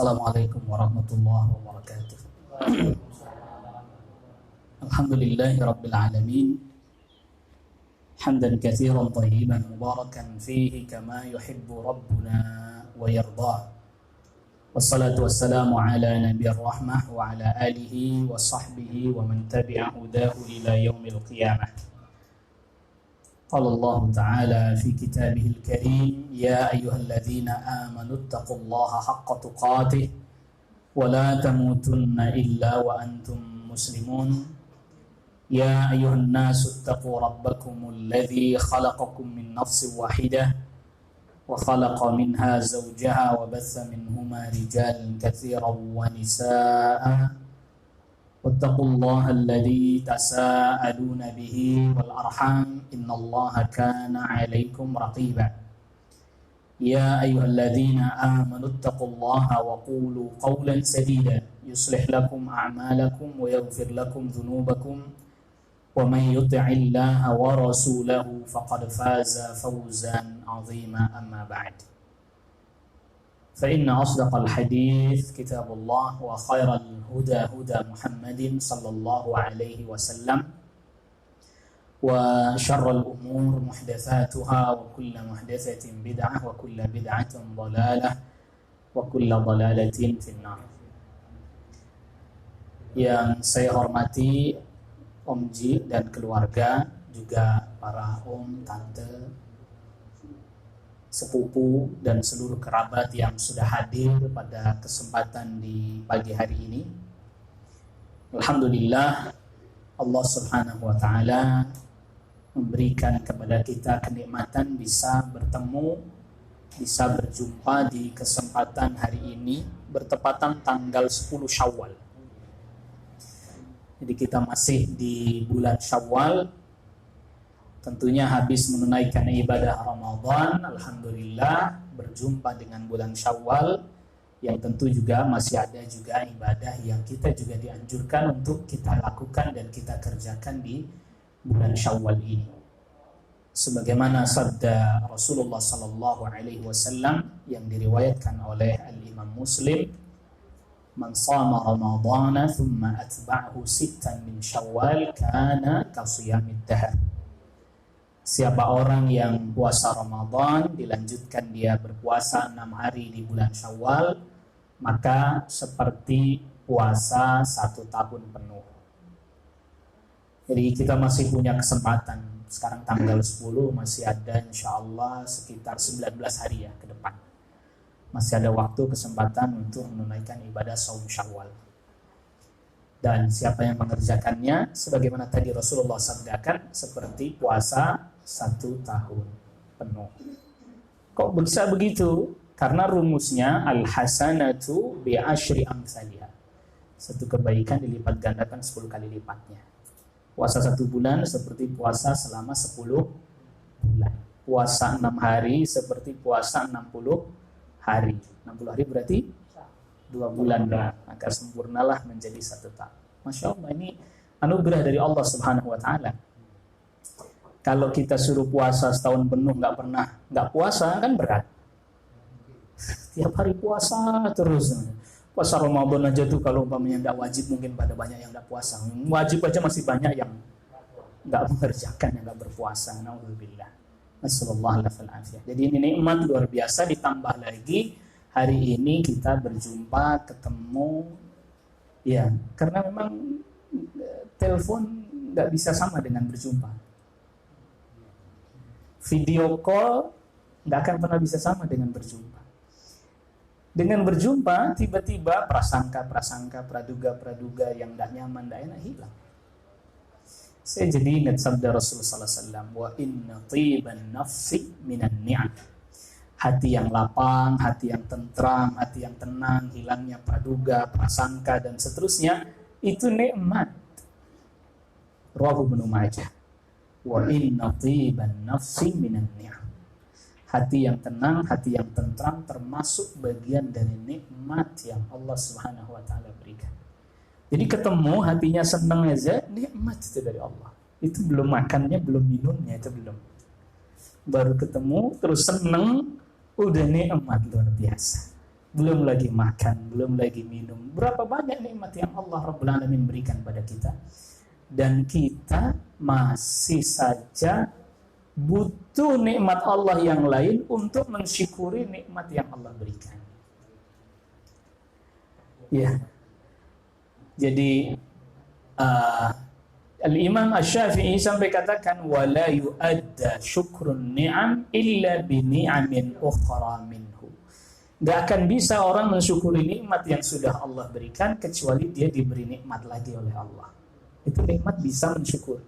Assalamualaikum warahmatullahi wabarakatuh. Alhamdulillahi rabbil alamin. Hamdan katsiran thayyiban mubarakan fihi kama yuhibbu rabbuna wa yardah. Wassalatu wassalamu ala nabiyir rahmah wa ala alihi wa sahbihi wa man tabi'a hudahu ila yaumil qiyamah. قال الله تعالى في كتابه الكريم يا أيها الذين آمنوا اتقوا الله حق تقاته ولا تموتن إلا وأنتم مسلمون يا أيها الناس اتقوا ربكم الذي خلقكم من نفس واحدة وخلق منها زوجها وبث منهما رجالا كثيرا ونساء واتقوا الله الذي تساءلون به والأرحام إن الله كان عليكم رقيبا يا أيها الذين آمنوا اتقوا الله وقولوا قولا سديدا يصلح لكم أعمالكم ويغفر لكم ذنوبكم ومن يطع الله ورسوله فقد فاز فوزا عظيما أما بعد فإن أصدق الحديث كتاب الله وخير الهدى هدى محمد صلى الله عليه وسلم وشر الأمور محدثاتها وكل محدثة بدعة وكل بدعة ضلالة وكل ضلالة في النار. Yang saya hormati Om Ji dan keluarga, juga para om, tante, sepupu dan seluruh kerabat yang sudah hadir pada kesempatan di pagi hari ini. Alhamdulillah, Allah Subhanahu wa taala memberikan kepada kita kenikmatan bisa bertemu, bisa berjumpa di kesempatan hari ini bertepatan tanggal 10 Syawal. Jadi kita masih di bulan Syawal. Tentunya habis menunaikan ibadah Ramadan, alhamdulillah berjumpa dengan bulan Syawal yang tentu juga masih ada juga ibadah yang kita juga dianjurkan untuk kita lakukan dan kita kerjakan di bulan Syawal ini. Sebagaimana sabda Rasulullah sallallahu alaihi wasallam yang diriwayatkan oleh Al-Imam Muslim, "Man shama Ramadhana thumma atba'ahu sittan min Syawal kana ka shiyamid dahr." Siapa orang yang puasa Ramadan dilanjutkan dia berpuasa 6 hari di bulan Syawal, maka seperti puasa 1 tahun penuh. Jadi kita masih punya kesempatan. Sekarang tanggal 10 masih ada insyaallah sekitar 19 hari ya ke depan. Masih ada waktu kesempatan untuk menunaikan ibadah saum Syawal. Dan siapa yang mengerjakannya sebagaimana tadi Rasulullah sabdakan seperti puasa 1 tahun penuh. Kok bisa begitu? Karena rumusnya al-hasanatu bi asyri amsalha. Satu kebaikan dilipat gandakan 10 kali lipatnya. Puasa 1 bulan seperti puasa selama 10 bulan. Puasa 6 hari seperti puasa 60 hari. 60 hari berarti 2 bulan dah. Maka sempurnalah menjadi 1 tahun. Masya Allah, ini anugerah dari Allah Subhanahu wa ta'ala. Kalau kita suruh puasa setahun penuh nggak puasa kan berat. Tiap hari puasa terus. Puasa Ramadan aja tuh kalau umpamanya nggak wajib mungkin pada banyak yang nggak puasa. Wajib aja masih banyak yang nggak mengerjakan, yang nggak berpuasa. Nauzubillah. Nasallallahu alaihi wasallam. Jadi ini nikmat luar biasa, ditambah lagi hari ini kita berjumpa, ketemu, ya karena memang telepon nggak bisa sama dengan berjumpa. Video call nggak akan pernah bisa sama dengan berjumpa. Dengan berjumpa, tiba-tiba prasangka-prasangka, praduga-praduga yang tidak nyaman, tidak enak hilang. Saya jadi ingat sabda Rasulullah SAW, wa inna tiban nafsi minan ni'am. Hati yang lapang, hati yang tentram, hati yang tenang, hilangnya praduga, prasangka, dan seterusnya, itu nikmat. Rawahu Ibnu Majah. Wa inna tiban nafsi minan ni'am. Hati yang tenang, hati yang tentram termasuk bagian dari nikmat yang Allah Subhanahu wa taala berikan. Jadi ketemu hatinya senang aja, nikmat itu dari Allah. Itu belum makannya, belum minumnya, itu belum. Baru ketemu terus senang, udah nikmat luar biasa. belum lagi makan, belum lagi minum. Berapa banyak nikmat yang Allah Rabbul Alamin berikan pada kita. Dan kita masih saja butuh nikmat Allah yang lain untuk mensyukuri nikmat yang Allah berikan. Ya. Jadi Al-Imam Asy-Syafi'i sampai katakan wala yu'adda syukrun ni'am illa bi ni'amin ukhra minhu. Gak akan bisa orang mensyukuri nikmat yang sudah Allah berikan kecuali dia diberi nikmat lagi oleh Allah. Itu nikmat bisa mensyukuri.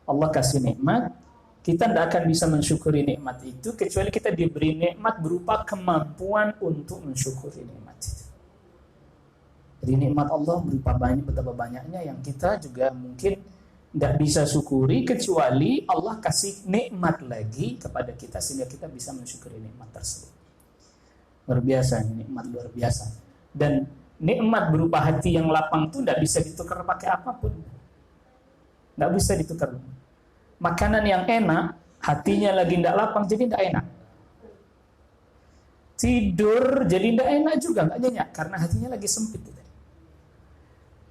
Allah kasih nikmat, kita tidak akan bisa mensyukuri nikmat itu kecuali kita diberi nikmat berupa kemampuan untuk mensyukuri nikmat itu. Jadi nikmat Allah berupa betapa banyaknya yang kita juga mungkin tidak bisa syukuri kecuali Allah kasih nikmat lagi kepada kita sehingga kita bisa mensyukuri nikmat tersebut. Luar biasa, nikmat luar biasa. Dan nikmat berupa hati yang lapang itu tidak bisa ditukar pakai apapun. Tidak bisa ditukar. Makanan yang enak, hatinya lagi tidak lapang, jadi tidak enak. Tidur jadi tidak enak juga, nggak nyenyak, karena hatinya lagi sempit.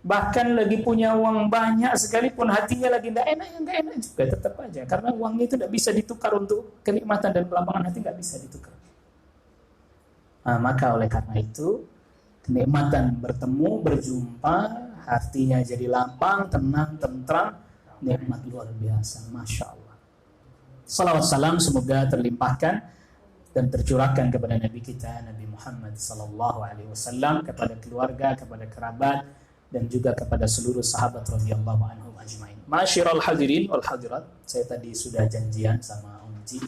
Bahkan lagi punya uang banyak sekalipun hatinya lagi tidak enak, ya nggak enak juga, tetap aja. Karena uangnya itu tidak bisa ditukar untuk kenikmatan dan kelapangan hati, nggak bisa ditukar. Nah, maka oleh karena itu, kenikmatan bertemu, berjumpa, hatinya jadi lapang, tenang, tentram, nikmat luar biasa, Masya Allah. Salawat salam semoga terlimpahkan dan tercurahkan kepada Nabi kita, Nabi Muhammad SAW, kepada keluarga, kepada kerabat, dan juga kepada seluruh sahabat radhiyallahu anhum ajmain. Ma'asyiral hadirin wal hadirat, saya tadi sudah janjian sama Om Ji,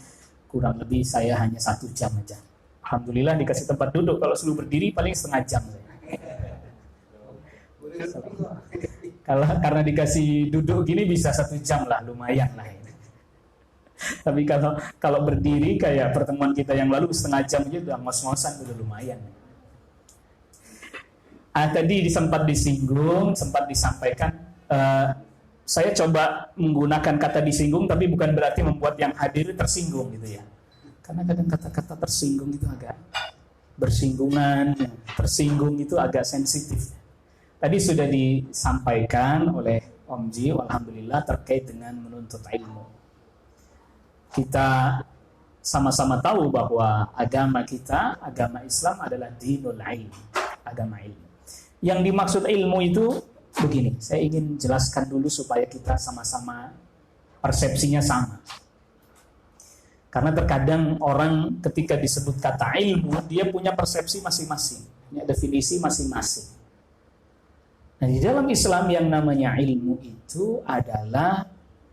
kurang lebih saya hanya 1 jam aja. Alhamdulillah dikasih tempat duduk, kalau selalu berdiri paling setengah jam. Kalau karena dikasih duduk gini bisa 1 jam lah, lumayan lah. Tapi kalau berdiri kayak pertemuan kita yang lalu setengah jam aja udah ngos-ngosan, udah lumayan. Tadi sempat disinggung, sempat disampaikan. Saya coba menggunakan kata disinggung, tapi bukan berarti membuat yang hadir tersinggung gitu ya. Karena kadang kata-kata tersinggung itu agak bersinggungan, tersinggung itu agak sensitif. Tadi sudah disampaikan oleh Om Ji, alhamdulillah, terkait dengan menuntut ilmu. Kita sama-sama tahu bahwa agama kita, agama Islam adalah dinul ilm, agama ilmu. Yang dimaksud ilmu itu begini, saya ingin jelaskan dulu supaya kita sama-sama persepsinya sama. Karena terkadang orang ketika disebut kata ilmu, dia punya persepsi masing-masing, punya definisi masing-masing. Nah, di dalam Islam yang namanya ilmu itu adalah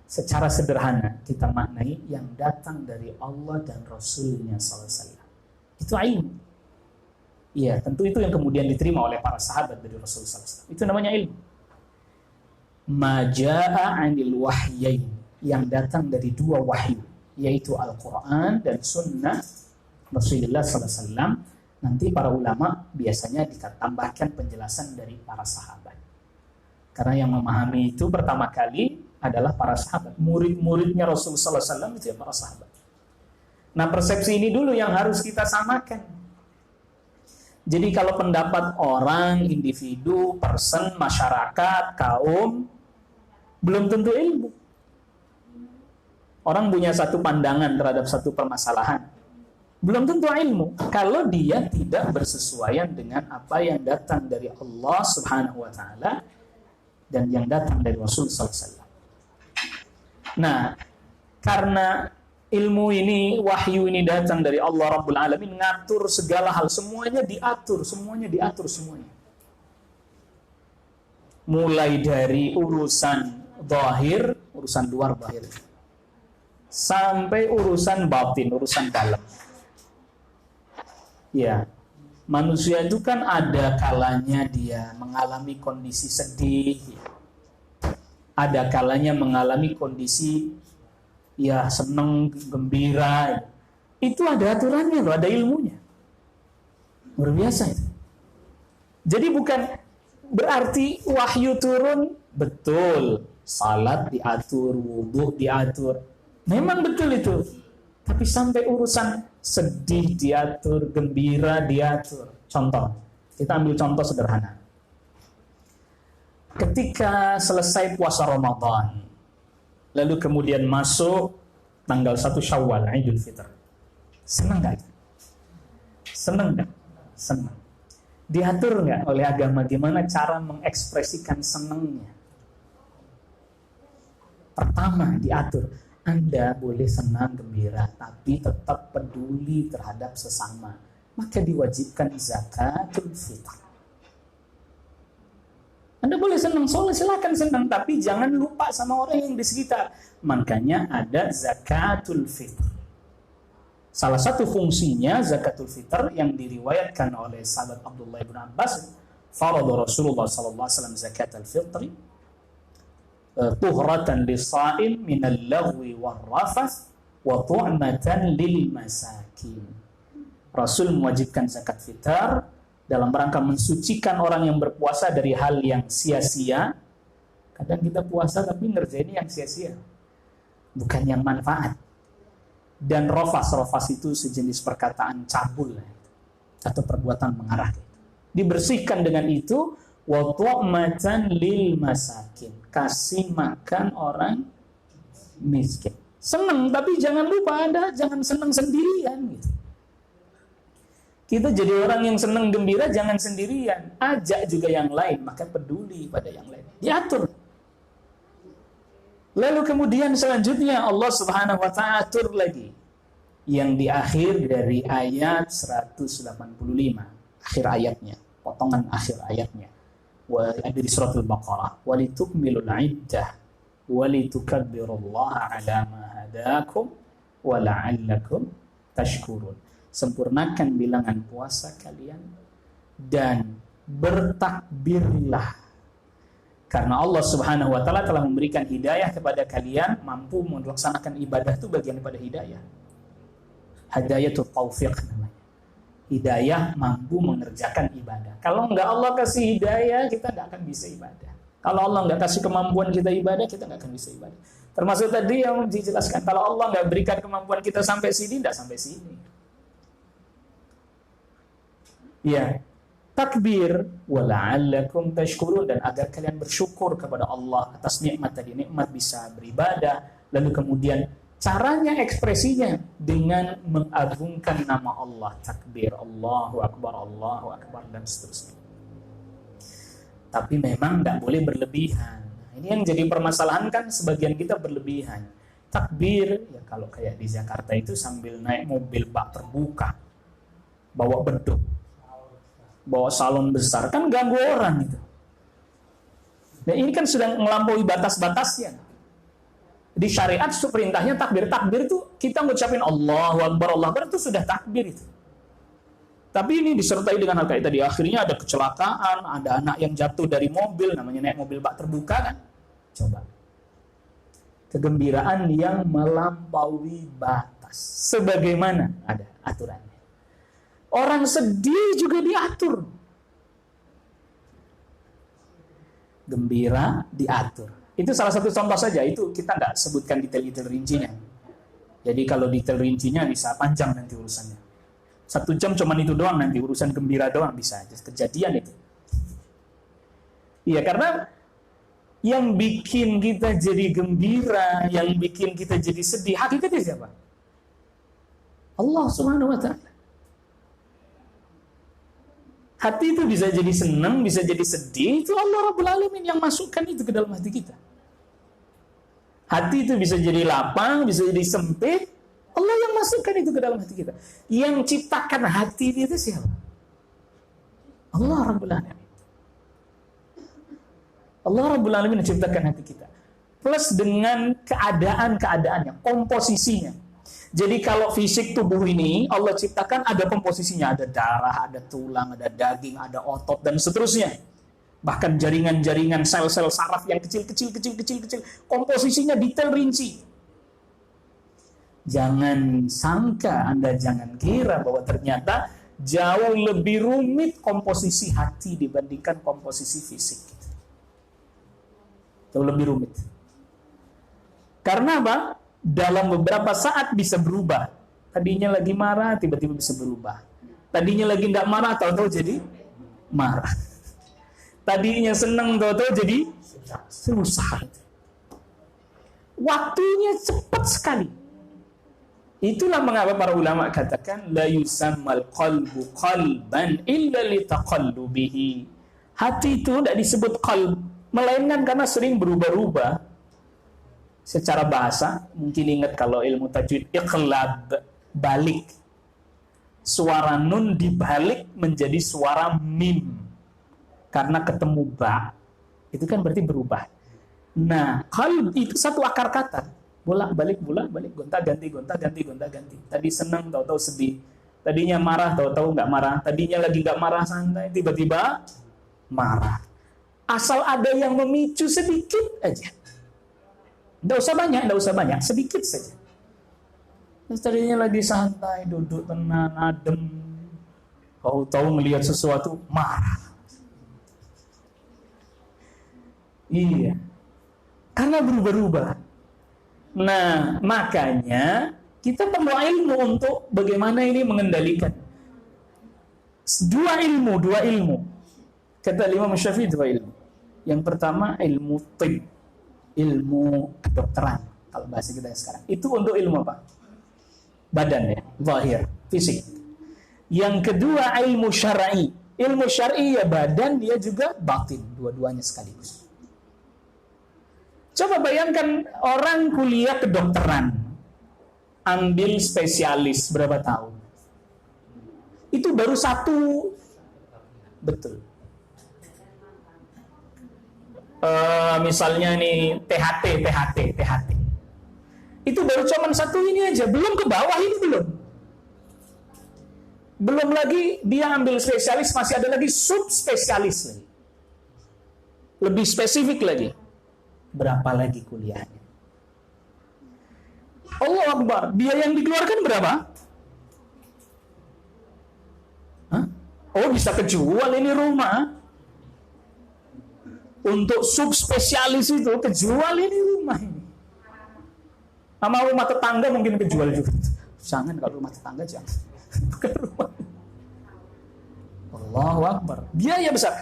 secara sederhana kita maknai yang datang dari Allah dan Rasulnya SAW. Itu ilmu. Iya, tentu itu yang kemudian diterima oleh para sahabat dari Rasulullah SAW. Itu namanya ilmu. Maja'a anil wahyain, yang datang dari 2 wahyu, yaitu Al-Quran dan Sunnah Rasulullah SAW. Nanti para ulama biasanya ditambahkan penjelasan dari para sahabat. Karena yang memahami itu pertama kali adalah para sahabat. Murid-muridnya Rasulullah SAW itu ya para sahabat. Nah, persepsi ini dulu yang harus kita samakan. Jadi kalau pendapat orang, individu, person, masyarakat, kaum, belum tentu ilmu. Orang punya satu pandangan terhadap satu permasalahan, belum tentu ilmu kalau dia tidak bersesuaian dengan apa yang datang dari Allah Subhanahu wa taala dan yang datang dari Rasul SAW. Nah, karena ilmu ini, wahyu ini datang dari Allah Rabbul Alamin, ngatur segala hal, semuanya diatur. Mulai dari urusan zahir, urusan luar zahir, sampai urusan batin, urusan dalam. Ya, manusia itu kan ada kalanya dia mengalami kondisi sedih, ada kalanya mengalami kondisi ya seneng, gembira. Itu ada aturannya loh, ada ilmunya. Luar biasa itu. Jadi bukan berarti wahyu turun, betul, salat diatur, wudu diatur. Memang betul itu. Tapi sampai urusan sedih diatur, gembira diatur. Contoh, kita ambil contoh sederhana. Ketika selesai puasa Ramadan, lalu kemudian masuk tanggal 1 Syawal, Idul Fitr. Senang nggak? Senang nggak? Senang. Diatur nggak oleh agama gimana cara mengekspresikan senangnya? Pertama, diatur. Anda boleh senang, gembira, tapi tetap peduli terhadap sesama. Maka diwajibkan zakatul fitr. Anda boleh senang, silakan senang, tapi jangan lupa sama orang yang di sekitar. Makanya ada zakatul fitr. Salah satu fungsinya zakatul fitr yang diriwayatkan oleh sahabat Abdullah bin Abbas, farada Rasulullah sallallahu alaihi wasallam zakatul fitri tuhratan lis-sha'im minal lagwi war-rafath wa tu'matan lil masakin. Rasul mewajibkan zakat fitr dalam rangka mensucikan orang yang berpuasa dari hal yang sia-sia. Kadang kita puasa tapi ngerjainnya yang sia-sia, bukan yang manfaat. Dan rofas itu sejenis perkataan cabul atau perbuatan mengarah. Dibersihkan dengan itu, wa tu'matan lil masakin, kasih makan orang miskin. Senang, tapi jangan lupa Anda jangan senang sendirian gitu. Kita jadi orang yang senang gembira, jangan sendirian. Ajak juga yang lain, maka peduli pada yang lain. Diatur. Lalu kemudian selanjutnya Allah Subhanahu wa ta'ala atur lagi. Yang di akhir dari ayat 185. Akhir ayatnya. Potongan akhir ayatnya. Dari surat Al-Baqarah. Walitukmilul iddah. Walitukabbirullaha ala ma hadakum. Wala'allakum tashkurun. Sempurnakan bilangan puasa kalian dan bertakbirlah karena Allah Subhanahu wa ta'ala telah memberikan hidayah kepada kalian, mampu melaksanakan ibadah itu bagian daripada hidayah. Hidayatul taufiq namanya. Hidayah mampu mengerjakan ibadah. Kalau enggak Allah kasih hidayah, kita enggak akan bisa ibadah. Kalau Allah enggak kasih kemampuan kita ibadah, kita enggak akan bisa ibadah. Termasuk tadi yang dijelaskan, kalau Allah enggak berikan kemampuan kita sampai sini, enggak sampai sini. Ya, takbir wala'allakum tashkurun, dan agar kalian bersyukur kepada Allah atas nikmat tadi, nikmat bisa beribadah. Lalu kemudian caranya, ekspresinya dengan mengagungkan nama Allah, takbir, Allahu Akbar dan seterusnya. Tapi memang tidak boleh berlebihan. Ini yang jadi permasalahan kan, sebagian kita berlebihan. Takbir, ya kalau kayak di Jakarta itu sambil naik mobil bak terbuka, bawa beduk, bawa salon besar, kan ganggu orang itu. Nah ini kan sudah melampaui batas-batasnya. Di syariat perintahnya takbir itu kita ngucapin Allahu Akbar itu sudah takbir itu. Tapi ini disertai dengan hal kayak tadi, akhirnya ada kecelakaan, ada anak yang jatuh dari mobil, namanya naik mobil bak terbuka kan. Coba. Kegembiraan yang melampaui batas. Sebagaimana ada aturannya. Orang sedih juga diatur. Gembira diatur. Itu salah satu contoh saja. Itu kita tidak sebutkan detail-detail rincinya. Jadi kalau detail rincinya bisa panjang nanti urusannya. 1 jam cuman itu doang nanti. Urusan gembira doang bisa. Kejadian itu. Iya, karena yang bikin kita jadi gembira, yang bikin kita jadi sedih, hakikatnya siapa? Allah Subhanahu wa ta'ala. Hati itu bisa jadi senang, bisa jadi sedih. Itu Allah Rabbul Alamin yang masukkan itu ke dalam hati kita. Hati itu bisa jadi lapang, bisa jadi sempit. Allah yang masukkan itu ke dalam hati kita. Yang ciptakan hati itu siapa? Allah Rabbul Alamin. Allah Rabbul Alamin yang ciptakan hati kita. Plus dengan keadaan-keadaannya, komposisinya. Jadi kalau fisik tubuh ini Allah ciptakan ada komposisinya, ada darah, ada tulang, ada daging, ada otot dan seterusnya. Bahkan jaringan-jaringan sel-sel saraf yang kecil, komposisinya detail rinci. Jangan sangka, Anda jangan kira bahwa ternyata jauh lebih rumit komposisi hati dibandingkan komposisi fisik. Jauh lebih rumit. Karena apa? Dalam beberapa saat bisa berubah. Tadinya lagi marah, tiba-tiba bisa berubah. Tadinya lagi tidak marah, tahu-tahu jadi marah. Tadinya senang, tahu-tahu jadi susah. Waktunya cepat sekali. Itulah mengapa para ulama katakan la yusammal qalbu qalban illa litaqallubihi. Hati itu tidak disebut qalb, melainkan karena sering berubah-ubah. Secara bahasa, mungkin ingat kalau ilmu tajwid, iqlab, balik. Suara nun dibalik menjadi suara mim. Karena ketemu ba, itu kan berarti berubah. Nah, qalb itu satu akar kata. Bolak-balik, gonta-ganti. Tadi senang, tahu-tahu sedih. Tadinya marah, tahu-tahu nggak marah. Tadinya lagi nggak marah, santai, tiba-tiba marah. Asal ada yang memicu sedikit aja. Nggak usah banyak, sedikit saja. Terus tadinya lagi santai, duduk tenang, adem. Tahu-tahu melihat sesuatu, marah. Iya. Karena berubah-ubah. Nah, makanya kita perlu ilmu untuk bagaimana ini mengendalikan. Dua ilmu. Kata Imam Syafi'i, dua ilmu. Yang pertama ilmu tib, ilmu kedokteran kalau bahasa kita sekarang. Itu untuk ilmu apa? Badan ya, zahir, fisik. Yang kedua ilmu syar'i. Ilmu syar'i ya badan, dia juga batin, dua-duanya sekaligus. Coba bayangkan orang kuliah kedokteran, ambil spesialis berapa tahun? Itu baru satu, betul. Misalnya nih THT. Itu baru cuman satu ini aja, belum ke bawah ini belum lagi dia ambil spesialis, masih ada lagi subspesialis lagi, lebih spesifik lagi. Berapa lagi kuliahnya? Allah Akbar, biaya yang dikeluarkan berapa? Hah? Oh, bisa kejual ini rumah. Untuk subspesialis itu kejual ini rumah ini. Sama rumah tetangga mungkin kejual juga. Jangan, kalau rumah tetangga jangan. Bukan rumah. Allahu Akbar. Biaya besar.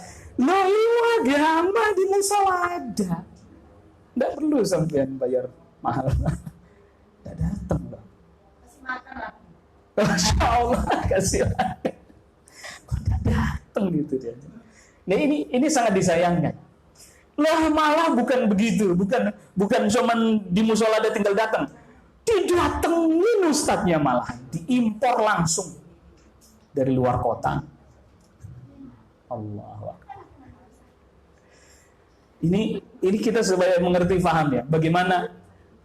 Loh, ilmu agama di musola ada. Tidak perlu sampean bayar mahal. Tidak datang, Bang. Kasih makan lah. Masya Allah, kasih makan. Kok tidak datang gitu dia. Nah, ini sangat disayangkan. Lah malah bukan begitu, bukan cuman di musola ada tinggal datang, didatengin ustadznya, malah diimpor langsung dari luar kota. Allah. Ini kita supaya mengerti, paham ya, bagaimana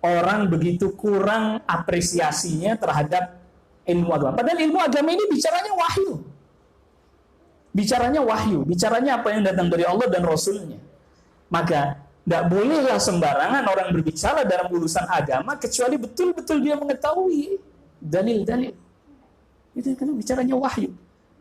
orang begitu kurang apresiasinya terhadap ilmu agama. Padahal ilmu agama ini bicaranya wahyu, bicaranya apa yang datang dari Allah dan Rasulnya. Maka tidak bolehlah sembarangan orang berbicara dalam urusan agama kecuali betul-betul dia mengetahui dalil-dalil. Itu karena bicaranya wahyu.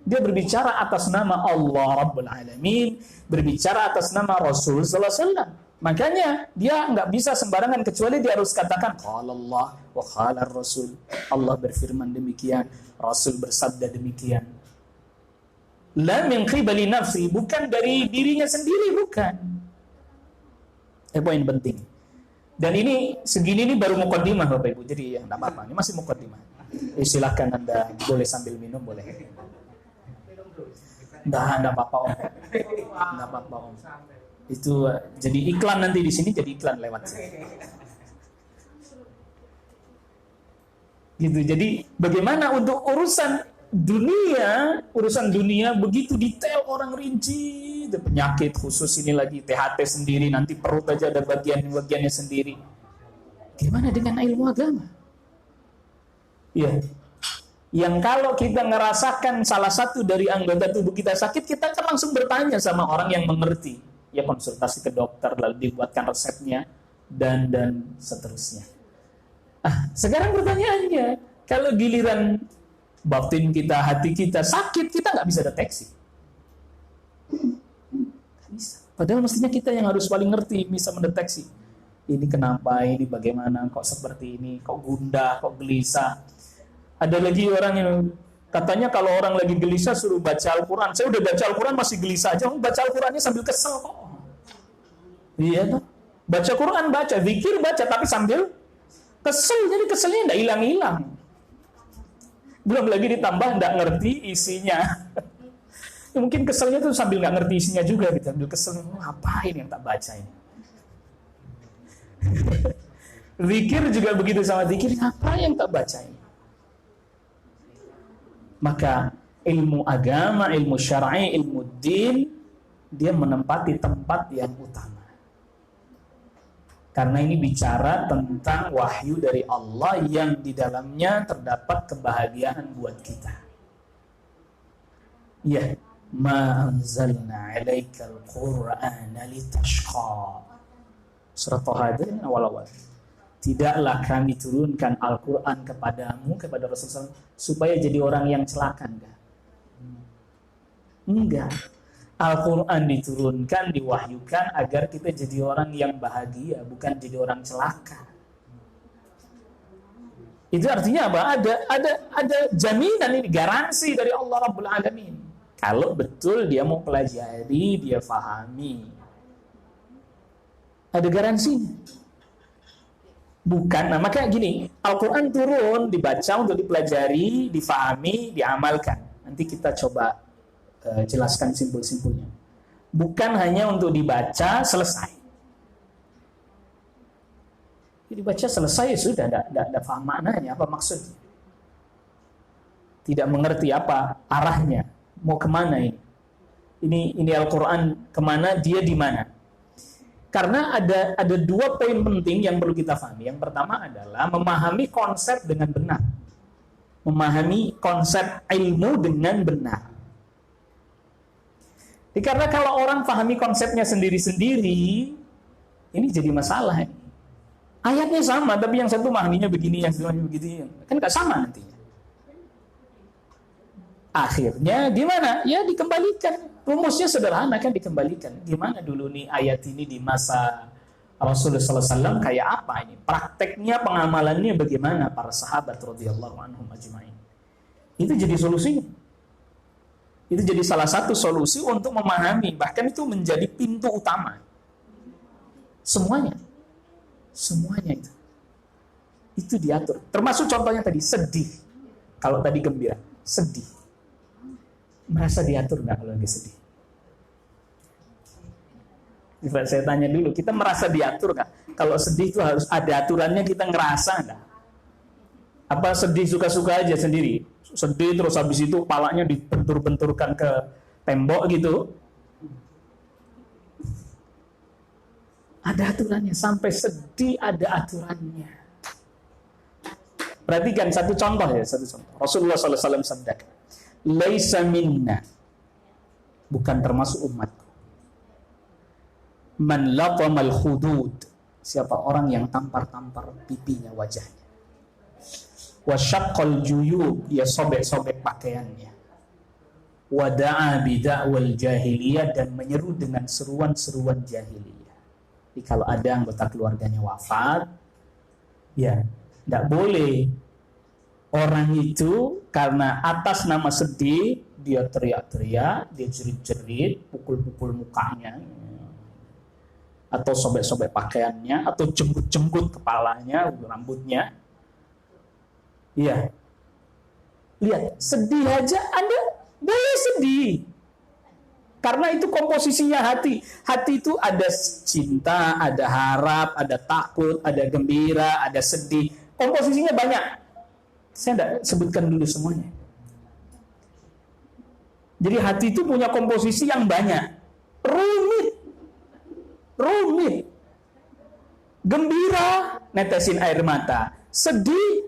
Dia berbicara atas nama Allah Rabbul Alamin, berbicara atas nama Rasul Sallallahu Alaihi Wasallam. Makanya dia nggak bisa sembarangan kecuali dia harus katakan qala Allah wa qala Rasul. Allah berfirman demikian, Rasul bersabda demikian. La min qibali nafsi, bukan dari dirinya sendiri, bukan. Poin penting. Dan ini segini ini baru mukaddimah Bapak Ibu. Jadi ya enggak apa-apa, ini masih mukaddimah. Silakan Anda boleh sambil minum, boleh. Enggak apa-apa Om. Enggak apa-apa Om. Itu jadi iklan nanti di sini, jadi iklan lewat sini. Gitu. Jadi bagaimana untuk urusan dunia begitu detail, orang rinci, penyakit khusus ini lagi, THT sendiri, nanti perut aja ada bagian-bagiannya sendiri. Gimana dengan ilmu agama? Ya, yang kalau kita ngerasakan salah satu dari anggota tubuh kita sakit, kita kan langsung bertanya sama orang yang mengerti. Ya, konsultasi ke dokter, lalu dibuatkan resepnya, dan seterusnya. Sekarang pertanyaannya, kalau giliran batin kita, hati kita sakit, kita nggak bisa deteksi. Nggak bisa. Padahal mestinya kita yang harus paling ngerti, bisa mendeteksi. Ini kenapa, ini bagaimana, kok seperti ini, kok gundah, kok gelisah. Ada lagi orang yang Katanya kalau orang lagi gelisah suruh baca Al-Quran. Saya udah baca Al-Quran masih gelisah aja. Baca Al-Qurannya sambil kesel kok. Iya tuh. Baca Quran baca, zikir baca, tapi sambil kesel. Jadi keselnya nggak hilang-hilang. Belum lagi ditambah nggak ngerti isinya. Mungkin keselnya tuh sambil nggak ngerti isinya juga. Gitu. Sambil kesel, ngapain yang tak baca ini? Zikir juga begitu sama zikir, apa yang tak baca ini? Maka ilmu agama, ilmu syar'i, ilmu din, dia menempati tempat yang utama. Karena ini bicara tentang wahyu dari Allah yang di dalamnya terdapat kebahagiaan buat kita. Ya, ma anzalna 'alaikal qur'ana litashqa. Surah Thaha awal-awal. Tidaklah kami turunkan Al-Quran kepadamu, kepada Rasulullah SAW, supaya jadi orang yang celaka. Enggak. Al-Quran diturunkan, diwahyukan agar kita jadi orang yang bahagia, bukan jadi orang celaka. Itu artinya apa? Ada jaminan ini, garansi dari Allah Rabbul Alamin. Kalau betul dia mau pelajari, dia fahami. Ada garansinya. Bukan, nah makanya gini, Al-Quran turun, dibaca untuk dipelajari, difahami, diamalkan. Nanti kita coba jelaskan simpul-simpulnya. Bukan hanya untuk dibaca, selesai. Dibaca selesai, ya sudah, tidak paham maknanya, apa maksudnya. Tidak mengerti apa arahnya, mau kemana ini. Ini Al-Quran kemana, dia di mana. Karena ada dua poin penting yang perlu kita pahami. Yang pertama adalah memahami konsep dengan benar. Memahami konsep ilmu dengan benar. Jadi karena kalau orang pahami konsepnya sendiri-sendiri, ini jadi masalah. Ayatnya sama, tapi yang satu memahaminya begini, yang satu memahaminya begitu. Kan gak sama nantinya. Akhirnya gimana? Ya dikembalikan. Rumusnya sederhana kan, dikembalikan. Gimana dulu nih ayat ini di masa Rasulullah SAW kayak apa ini? Prakteknya, pengamalannya bagaimana para sahabat radhiyallahu anhum ajma'in? Itu jadi solusinya. Itu jadi salah satu solusi untuk memahami. Bahkan itu menjadi pintu utama. Semuanya itu. Itu diatur. Termasuk contohnya tadi, sedih. Kalau tadi gembira, sedih. Merasa diatur nggak kalau lagi sedih? Saya tanya dulu, kita merasa diatur nggak? Kalau sedih itu harus ada aturannya, kita ngerasa nggak? Apa sedih suka-suka aja sendiri? Sedih terus habis itu kepalanya dibentur-benturkan ke tembok gitu? Ada aturannya, sampai sedih ada aturannya. Perhatikan satu contoh. Rasulullah SAW sabdakan, laisa minna, bukan termasuk umatku, man latamal khudud, siapa orang yang tampar-tampar pipinya, wajahnya, wa syaqqal juyub, dia sobek-sobek pakaiannya, wa da'a bida'wal jahiliyah, dan menyeru dengan seruan-seruan jahiliyah. Jadi kalau ada anggota keluarganya wafat, ya tidak boleh orang itu karena atas nama sedih, dia teriak-teriak, dia jerit-jerit, pukul-pukul mukanya, atau sobek-sobek pakaiannya, atau jemput-jemput kepalanya, rambutnya. Iya. Lihat, sedih aja Anda boleh sedih. Karena itu komposisinya hati. Hati itu ada cinta, ada harap, ada takut, ada gembira, ada sedih. Komposisinya banyak. Saya tidak sebutkan dulu semuanya. Jadi hati itu punya komposisi yang banyak. Rumit. Gembira, netesin air mata. Sedih,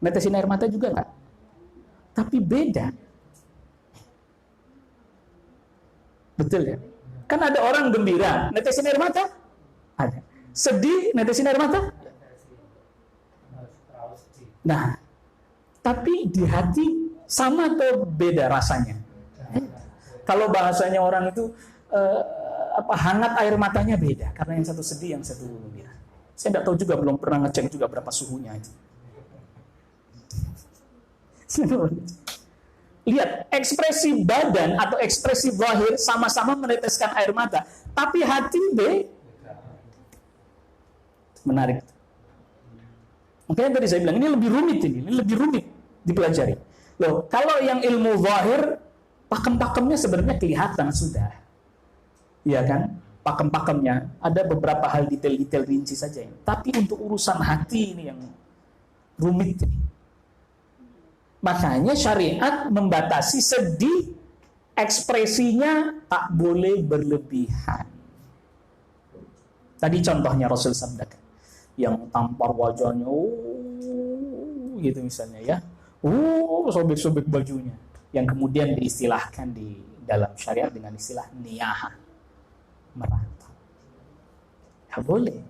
netesin air mata juga enggak. Tapi beda. Betul ya? Kan ada orang gembira, netesin air mata? Ada. Sedih, netesin air mata? Nah, tapi di hati sama atau beda rasanya? Kalau bahasanya orang itu hangat air matanya beda, karena yang satu sedih, yang satu gembira. Saya tidak tahu juga, belum pernah ngecek juga berapa suhunya itu. Lihat, ekspresi badan atau ekspresi zahir sama-sama meneteskan air mata, tapi hati menarik. Makanya tadi saya bilang ini lebih rumit dipelajari. Loh, kalau yang ilmu zahir, pakem-pakemnya sebenarnya kelihatan sudah. Iya kan? Pakem-pakemnya ada beberapa hal detail-detail rinci saja. Tapi untuk urusan hati ini yang rumit ini. Makanya syariat membatasi sedih, ekspresinya tak boleh berlebihan. Tadi contohnya Rasul sabdakan, yang tampar wajahnya, gitu misalnya ya, sobek-sobek bajunya, yang kemudian diistilahkan di dalam syariat dengan istilah niyaha, meratap. Tak boleh.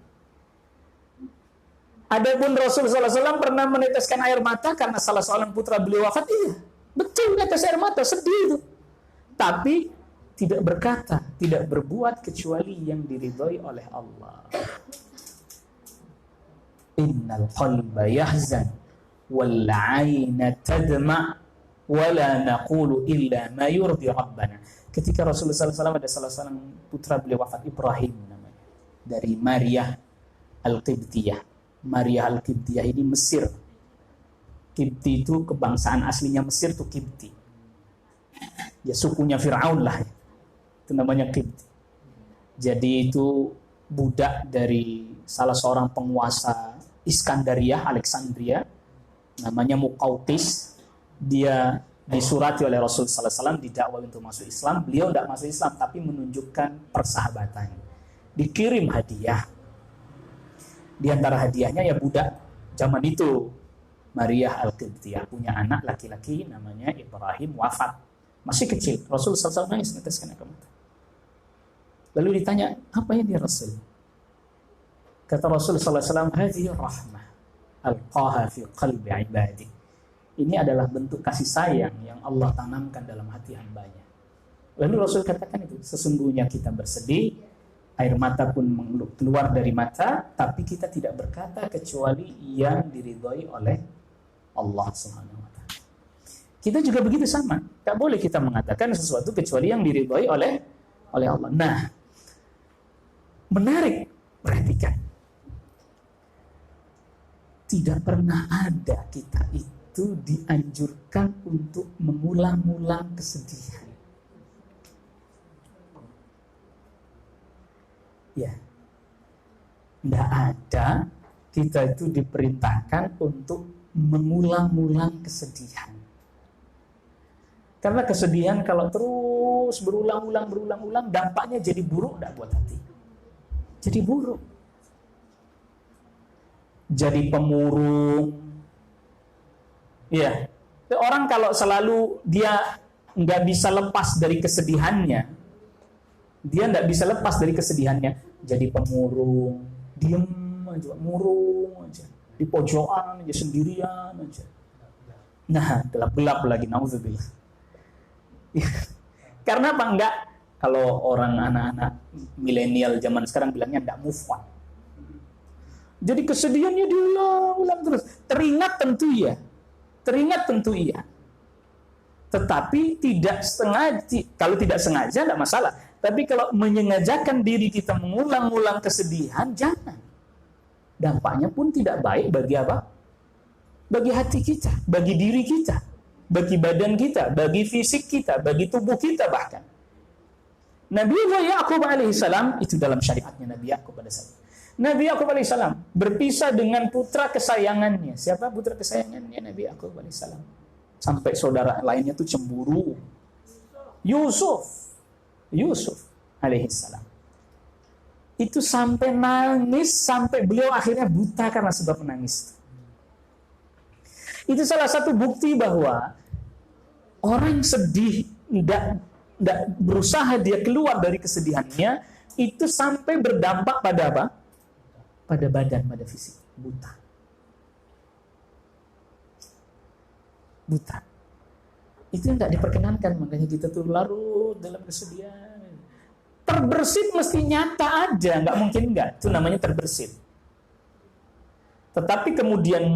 Adapun Rasul SAW pernah meneteskan air mata karena salah seorang putra beliau wafat. Iya, betul netes air mata, sedih itu. Tapi tidak berkata, tidak berbuat kecuali yang diridhoi oleh Allah. Innal qalba yahzan wal 'aina tadma wa la naqulu illa ma yurdi rabbana. Ketika Rasulullah SAW ada salah seorang putra beliau wafat, Ibrahim namanya, dari Maria Al-Qibtiyah. Maria Al-Qibtiyah ini Mesir. Qibti itu kebangsaan aslinya Mesir itu Qibti. Ya sukunya Fir'aun lah. Itu namanya Qibti. Jadi itu budak dari salah seorang penguasa Iskandaria, Alexandria. Namanya Muqawqis. Dia disurati oleh Rasul sallallahu alaihi wasallam didakwa untuk masuk Islam. Beliau tidak masuk Islam tapi menunjukkan persahabatan. Dikirim hadiah. Di antara hadiahnya ya budak zaman itu, Maria Al-Qibtiyah, punya anak laki-laki namanya Ibrahim, wafat. Masih kecil. Rasul sallallahu alaihi wasallam nangis neteskan air mata. Lalu ditanya, apa ini Rasul? Kata Rasul sallallahu alaihi wasallam, "Hadhihi rahmah alqaha fi qalbi ibadi." Ini adalah bentuk kasih sayang yang Allah tanamkan dalam hati hambanya. Lalu Rasul katakan itu, sesungguhnya kita bersedih, air mata pun keluar dari mata, tapi kita tidak berkata kecuali yang diridhoi oleh Allah Subhanahu wa taala. Kita juga begitu sama. Tak boleh kita mengatakan sesuatu kecuali yang diridhoi oleh Allah. Nah, menarik, perhatikan. Tidak pernah ada kita itu dianjurkan untuk mengulang-ulang kesedihan. Ya, tidak ada kita itu diperintahkan untuk mengulang-ulang kesedihan. Karena kesedihan kalau terus berulang-ulang, dampaknya jadi buruk tidak buat hati. Jadi buruk. Jadi pemurung. Ya, orang kalau selalu dia nggak bisa lepas dari kesedihannya, dia tidak bisa lepas dari kesedihannya, jadi pemurung, diem aja, murung aja, di pojokan aja, sendirian aja. Nah, gelap-gelap lagi, nauzubillah. Karena apa? Enggak, kalau orang anak-anak milenial zaman sekarang bilangnya enggak move on. Jadi kesedihannya diulang-ulang terus. Teringat tentu iya. Tetapi tidak sengaja, kalau tidak sengaja enggak masalah. Tapi kalau menyengajakan diri kita mengulang-ulang kesedihan, jangan. Dampaknya pun tidak baik bagi apa? Bagi hati kita, bagi diri kita, bagi badan kita, bagi fisik kita, bagi tubuh kita bahkan. Nabi Ya'qub alaihissalam, itu dalam syariatnya Nabi Ya'qub pada saat itu. Nabi Ya'qub alaihissalam berpisah dengan putra kesayangannya. Siapa putra kesayangannya Nabi Ya'qub alaihissalam? Sampai saudara lainnya tuh cemburu. Yusuf alaihissalam. Itu sampai nangis, sampai beliau akhirnya buta karena sebab menangis. Itu salah satu bukti bahwa orang sedih, tidak berusaha dia keluar dari kesedihannya, itu sampai berdampak pada apa? Pada badan, pada fisik. Buta. Itu yang tidak diperkenankan, makanya kita tuh larut dalam kesedihan. Terbersit mesti nyata aja, nggak mungkin nggak. Itu namanya terbersit. Tetapi kemudian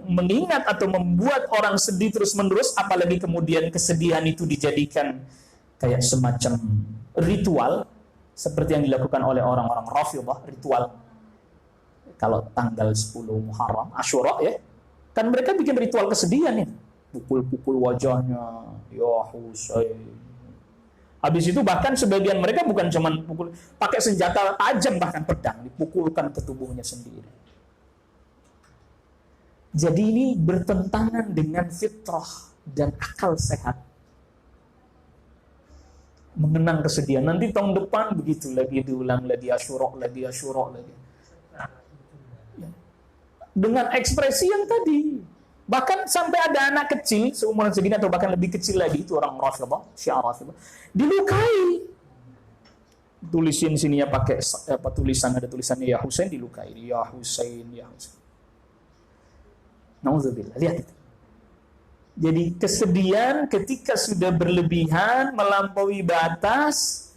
mengingat atau membuat orang sedih terus-menerus, apalagi kemudian kesedihan itu dijadikan kayak semacam ritual, seperti yang dilakukan oleh orang-orang Rafidhah, ritual. Kalau tanggal 10 Muharram, Asyura ya, kan mereka bikin ritual kesedihan ya. Pukul-pukul wajahnya, ya Husain. Habis itu bahkan sebagian mereka bukan cuma pukul, pakai senjata tajam, bahkan pedang, dipukulkan ke tubuhnya sendiri. Jadi ini bertentangan dengan fitrah dan akal sehat. Mengenang kesedihan. Nanti tahun depan begitu lagi, diulang lagi Asyura lagi. Dengan ekspresi yang tadi. Bahkan sampai ada anak kecil seumuran segini atau bahkan lebih kecil lagi, itu orang Rafidhah, Syiah Rafidhah, dilukai. Tulisin sininya pakai tulisan, ada tulisannya ya Husain, dilukai. Ya Husain, ya Husain. Nauzubillah, lihat itu. Jadi kesedihan ketika sudah berlebihan, melampaui batas,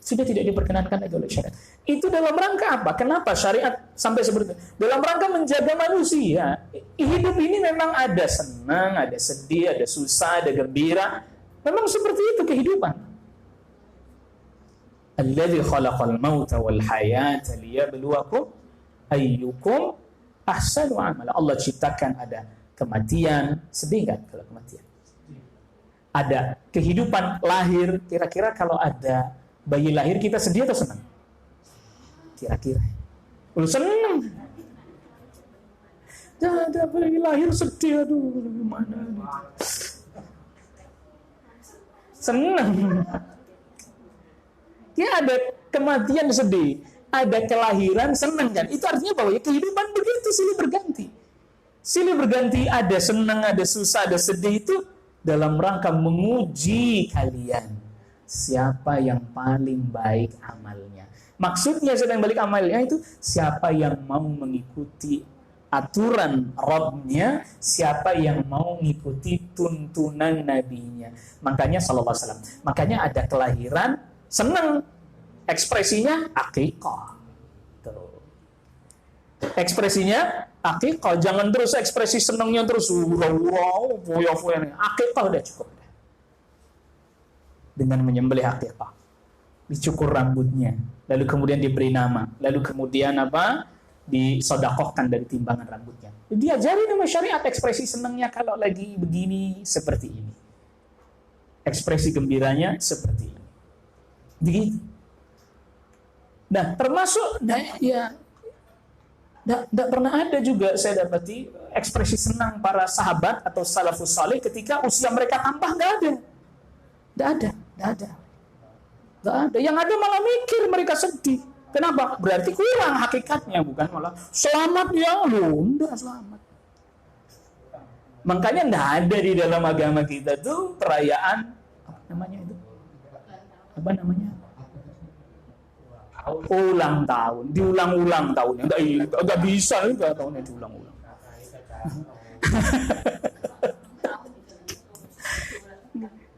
sudah tidak diperkenankan lagi oleh syariat. Itu dalam rangka apa? Kenapa syariat sampai seperti itu? Dalam rangka menjaga manusia. Hidup ini memang ada senang, ada sedih, ada susah, ada gembira. Memang seperti itu kehidupan. Alladzi khalaqal mauta wal hayata liyabluwakum ayyukum ahsanu amala. Allah ciptakan ada kematian. Sedih nggak kalau kematian? Ada kehidupan lahir. Kira-kira kalau ada bayi lahir, kita sedih atau senang? Kira-kira lu senang. Ada bayi lahir sedih, aduh gimana nih. Senang. Ya ada kematian sedih, ada kelahiran senang kan. Itu artinya bahwa ya, kehidupan begitu silih berganti, ada senang, ada susah, ada sedih, itu dalam rangka menguji kalian siapa yang paling baik amalnya. Maksudnya sedang balik amalnya itu siapa yang mau mengikuti aturan Rabbnya, siapa yang mau mengikuti tuntunan Nabinya. Makanya sallallahu alaihi wasallam. Makanya ada kelahiran senang, ekspresinya akikah. Ekspresinya akikah, jangan terus ekspresi senangnya terus wow, foya-foya. Akikah udah cukup. Dengan menyembelih akikah, dicukur rambutnya, lalu kemudian diberi nama, lalu kemudian disodakohkan dari timbangan rambutnya. Diajari nama syariat ekspresi senangnya kalau lagi begini seperti ini, ekspresi gembiranya seperti ini, begitu. Nah termasuk tidak pernah ada juga saya dapati ekspresi senang para sahabat atau salafus saleh ketika usia mereka tambah, nggak ada. Yang ada malah mikir mereka sedih. Kenapa? Berarti kurang hakikatnya, bukan malah selamat ya lu, enggak selamat. Makanya enggak ada di dalam agama kita tuh perayaan apa namanya? Ulang tahun, diulang-ulang tahunnya. Enggak bisa juga tahunnya diulang-ulang.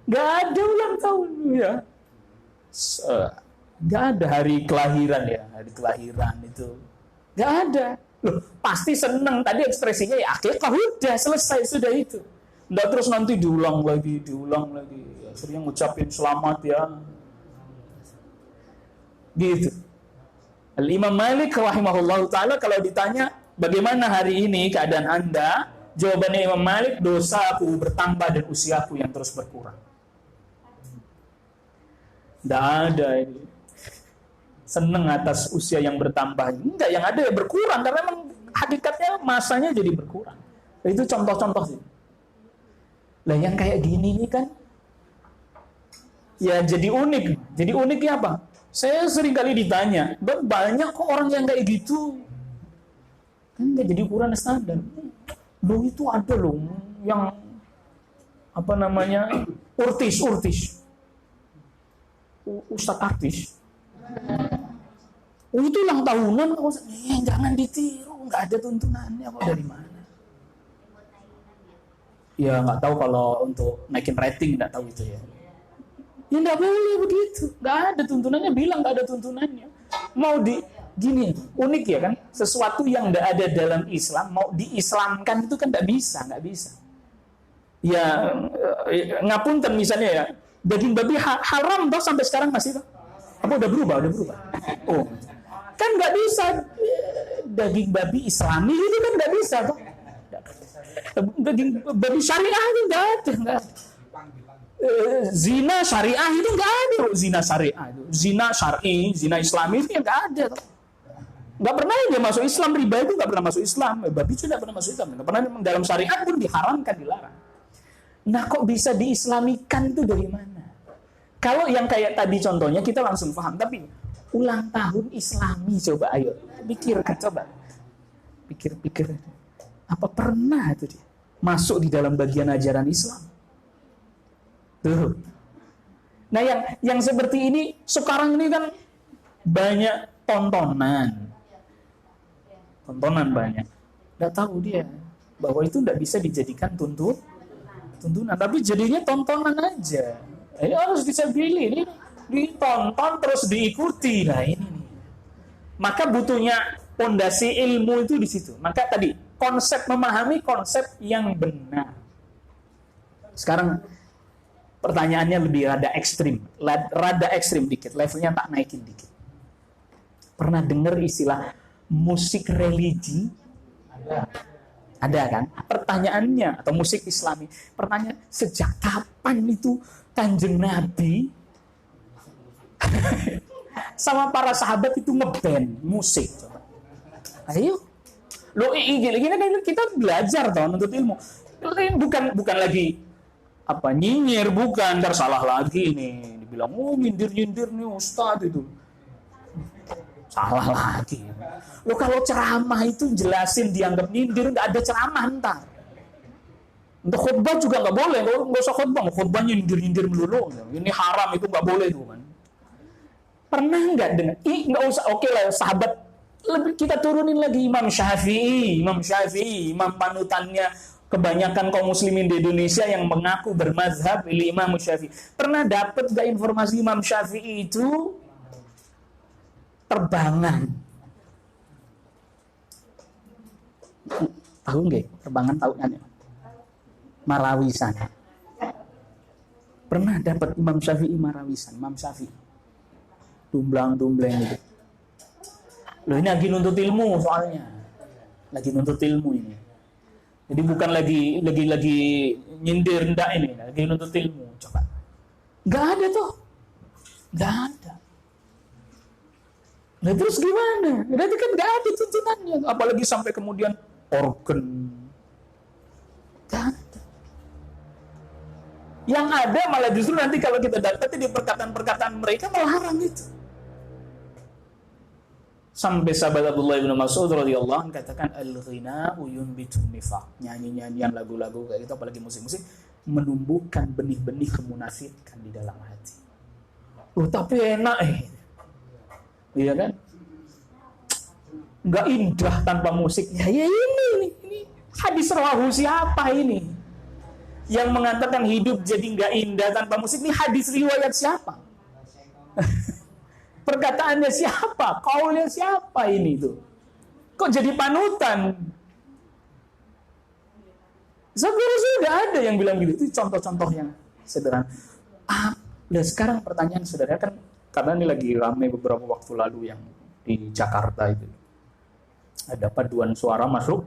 Enggak ada ulang tahun ya. Nggak ada hari kelahiran itu nggak ada. Loh, pasti seneng tadi ekspresinya ya akikah, udah selesai sudah itu. Nggak terus nanti diulang lagi akhirnya ngucapin selamat ya gitu. Imam Malik rahimahullah ta'ala kalau ditanya bagaimana hari ini keadaan anda, jawabannya Imam Malik, dosaku bertambah dan usiaku yang terus berkurang. Tidak ada ini seneng atas usia yang bertambah. Enggak, yang ada ya berkurang karena memang hakikatnya masanya jadi berkurang. Itu contoh-contoh sih. Lah yang kayak gini nih kan ya jadi unik. Jadi uniknya apa? Saya sering kali ditanya, banyak kok orang yang kayak gitu. Kan enggak jadi ukuran standar. Loh itu ada loh yang urtis. Ustadz artis. Itu ulang tahunan, jangan ditiru, nggak ada tuntunannya kok, dari mana? Ya nggak tahu kalau untuk naikin rating, nggak tahu itu ya. Ya nggak boleh begitu, nggak ada tuntunannya, bilang nggak ada tuntunannya. Gini, unik ya kan? Sesuatu yang tidak ada dalam Islam, mau diislamkan itu kan nggak bisa. Ya, ngapunten misalnya ya, daging babi haram toh sampai sekarang masih toh? Apa udah berubah? Oh, kan nggak bisa daging babi Islami itu kan nggak bisa toh? Daging babi syariah itu nggak ada. Zina syariah itu nggak ada, zina syariah itu, zina syar'i, zina Islami itu nggak ada toh. Nggak pernah dia masuk Islam, riba itu nggak pernah masuk Islam, babi itu nggak pernah masuk Islam, nggak pernah dalam syariat pun diharamkan, dilarang. Nah kok bisa diislamikan itu dari mana? Kalau yang kayak tadi contohnya kita langsung paham, tapi ulang tahun Islami coba ayo pikirkan, coba pikir apa pernah itu dia masuk di dalam bagian ajaran Islam? Tuh. Nah yang seperti ini sekarang ini kan banyak tontonan banyak. Nggak tahu dia bahwa itu nggak bisa dijadikan tuntunan, tapi jadinya tontonan aja. Ini harus bisa pilih, ini ditonton terus diikuti. Nah ini nih. Maka butuhnya pondasi ilmu itu di situ. Maka tadi konsep memahami konsep yang benar. Sekarang pertanyaannya lebih rada ekstrim dikit, levelnya tak naikin dikit. Pernah dengar istilah musik religi? Ada kan? Pertanyaannya, atau musik Islami. Pertanyaan, sejak kapan itu Kanjeng Nabi sama para sahabat itu ngeband musik? Coba. Ayo. Loh, gini kita belajar toh menuntut ilmu. Bukan lagi apa nyinyir, bukan, ntar salah lagi nih. Dibilang, nyindir nih ustadz itu. Salah lagi. Lo kalau ceramah itu jelasin dianggap nyindir, nggak ada ceramah ntar. Untuk khutbah juga nggak boleh, nggak usah khutbah nyindir melulu. Ini haram, itu nggak boleh tuh kan. Pernah nggak dengar? Nggak usah, oke lah sahabat. Kita turunin lagi Imam Syafi'i, imam panutannya kebanyakan kaum muslimin di Indonesia yang mengaku bermazhab Imam Syafi'i. Pernah dapat nggak informasi Imam Syafi'i itu terbangan? Tahu nggak? Terbangan tahu kan ya? Marawisan. Pernah dapat Imam Syafi'i marawisan, Imam Syafi'i. Dumblang gitu. Loh ini lagi nuntut ilmu soalnya. Lagi nuntut ilmu ini. Jadi bukan lagi nyindir ndak ini, lagi nuntut ilmu. Coba. Nggak ada tuh. Nggak ada. Nah terus gimana? Berarti kan nggak ada tuntunannya. Apalagi sampai kemudian organ. Nggak ada. Yang ada malah justru nanti kalau kita dapati di perkataan-perkataan mereka malah haram itu. Sampai sahabat Abdullah bin Mas'ud radhiyallahu anhu katakan al-ghina'u yunbitu nifaq. Nyanyi-nyanyian lagu-lagu kayak gitu apalagi musik-musik menumbuhkan benih-benih kemunafikan di dalam hati. Tapi enak iya kan? Enggak indah tanpa musik. Ya ini hadis rawahu siapa ini? Yang mengatakan hidup jadi enggak indah tanpa musik, ini hadis riwayat siapa? Perkataannya siapa? Kaulnya siapa ini tuh? Kok jadi panutan? Sebenarnya sudah ada yang bilang gitu. Itu contoh-contoh yang sederhana. Dan sekarang pertanyaan saudara kan, karena ini lagi ramai beberapa waktu lalu yang di Jakarta itu. Ada paduan suara masuk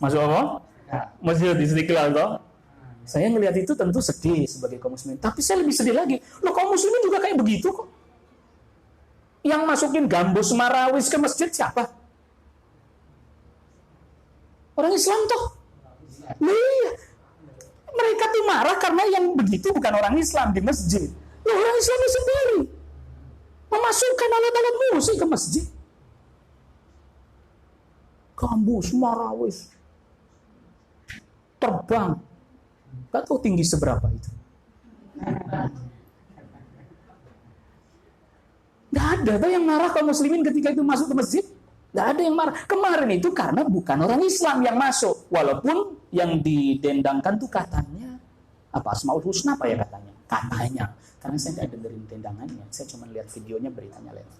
apa? Masjid Istiqlal toh. Saya ngelihat itu tentu sedih sebagai kaum muslimin. Tapi saya lebih sedih lagi. Loh kaum muslimin juga kayak begitu kok. Yang masukin gambus marawis ke masjid siapa? Orang Islam toh. Iya. Mereka tuh marah karena yang begitu bukan orang Islam di masjid. Loh, orang Islam sendiri memasukkan alat-alat musik ke masjid. Gambus marawis terbang. Gak tahu tinggi seberapa itu. Gak ada tuh yang marah kaum muslimin ketika itu masuk ke masjid. Gak ada yang marah. Kemarin itu karena bukan orang Islam yang masuk. Walaupun yang didendangkan tuh katanya apa, Asmaul Husna apa ya katanya. Katanya. Karena saya gak dengerin dendangannya. Saya cuma lihat videonya, beritanya lewat.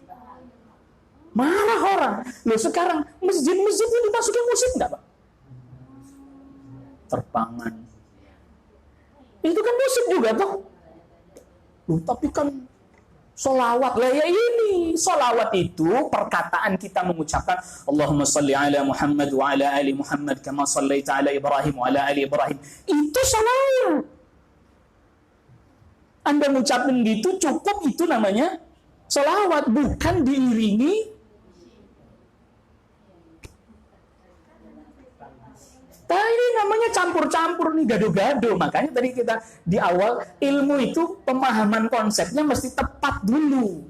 Marah orang. Loh sekarang masjid-masjid ini dimasukin musik enggak, Pak? Terbangan. Itu kan musik juga toh. Loh, tapi kan sholawat lah ya ini. Sholawat itu perkataan kita mengucapkan Allahumma salli ala Muhammad wa ala ali Muhammad kama sallaita ala Ibrahim wa ala ali Ibrahim. Itu sholawat. Anda mengucapkan gitu cukup, itu namanya sholawat, bukan diiringi. Nah ini namanya campur-campur nih, gado-gado. Makanya tadi kita di awal, ilmu itu pemahaman konsepnya mesti tepat dulu.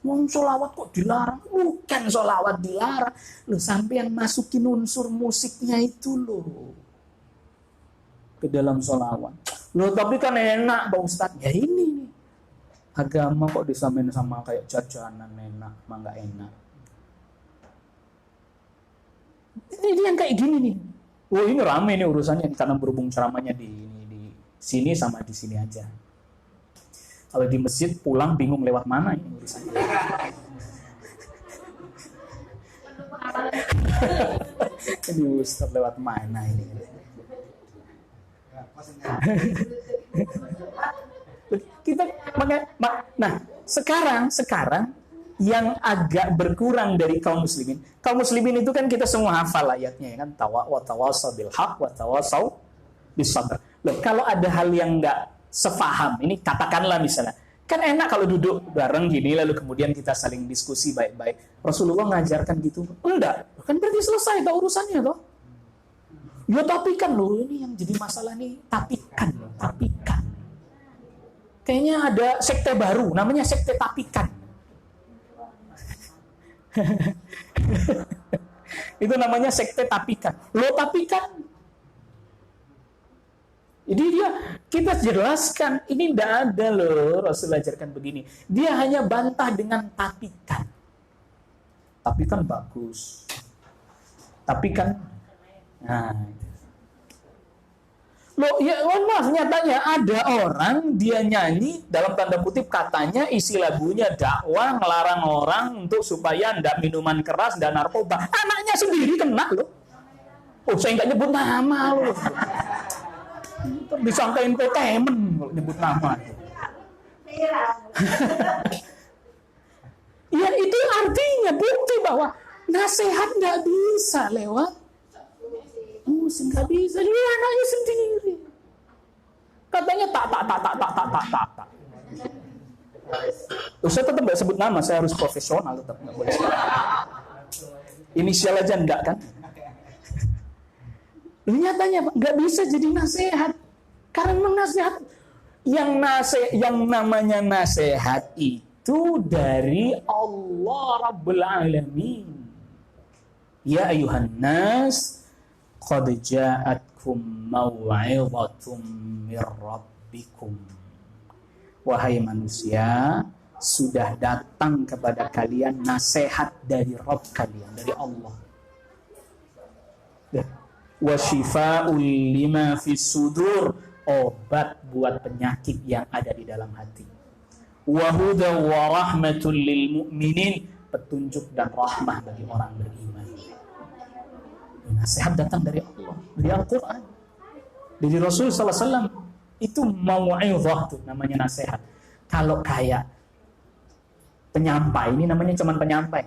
Wong sholawat kok dilarang? Bukan sholawat dilarang. Loh, sampai yang masukin unsur musiknya itu loh ke dalam sholawat. Loh tapi kan enak Pak Ustadz. Ya ini nih, agama kok disamain sama kayak jajanan enak, mah nggak enak. Ini yang kayak gini nih. Oh ini rame nih urusannya karena berhubung ceramahnya di sini sama di sini aja. Kalau di masjid pulang bingung lewat mana ini urusannya. Ini Ustaz lewat mana ini? Kita nah sekarang yang agak berkurang dari kaum muslimin. Kaum muslimin itu kan kita semua hafal ayatnya ya kan, wa tawassaw bil haq wa tawassaw bis sabr. Loh, kalau ada hal yang enggak sefaham, ini katakanlah misalnya, kan enak kalau duduk bareng gini lalu kemudian kita saling diskusi baik-baik. Rasulullah ngajarkan gitu? Enggak. Kan berarti selesai toh urusannya toh. Ya tapi kan loh, ini yang jadi masalah nih tapikan. Kayaknya ada sekte baru namanya sekte tapikan. Itu namanya sekte tapikan. Lo tapikan. Jadi kita jelaskan ini tidak ada loh, Rasul ajarkan begini. Dia hanya bantah dengan tapikan. Tapikan bagus. Tapikan. Nah. Loh, ya maaf, nyatanya ada orang dia nyanyi dalam tanda kutip katanya isi lagunya dakwah ngelarang orang untuk supaya ndak minuman keras dan narkoba. Anaknya sendiri kena loh. Oh saya nggak nyebut nama loh. Disangkain petemen kalau nyebut nama. Ya itu artinya bukti bahwa nasihat nggak bisa lewat musik, nggak bisa. Dia anaknya sendiri. Katanya tak. Saya tetap nggak sebut nama, saya harus profesional, tetap nggak boleh. Inisial aja enggak kan? Nyatanya nggak bisa jadi nasihat. Karena memang nasihat yang namanya nasihat itu dari Allah Rabbul Alamin. Ya ayuhan nas qad ja'atkum maw'idhatum mir rabbikum. Wahai manusia, sudah datang kepada kalian nasihat dari Rabb kalian, dari Allah. Wa shifaa'ul lima fis sudur, obat buat penyakit yang ada di dalam hati. Wa huda wa rahmatul lil mu'minin, petunjuk dan rahmah bagi orang beriman. Nasihat datang dari Allah, dari Al-Quran, dari Rasul SAW. Itu mau'izah tuh namanya nasihat. Kalau kayak penyampai, ini namanya cuma penyampai.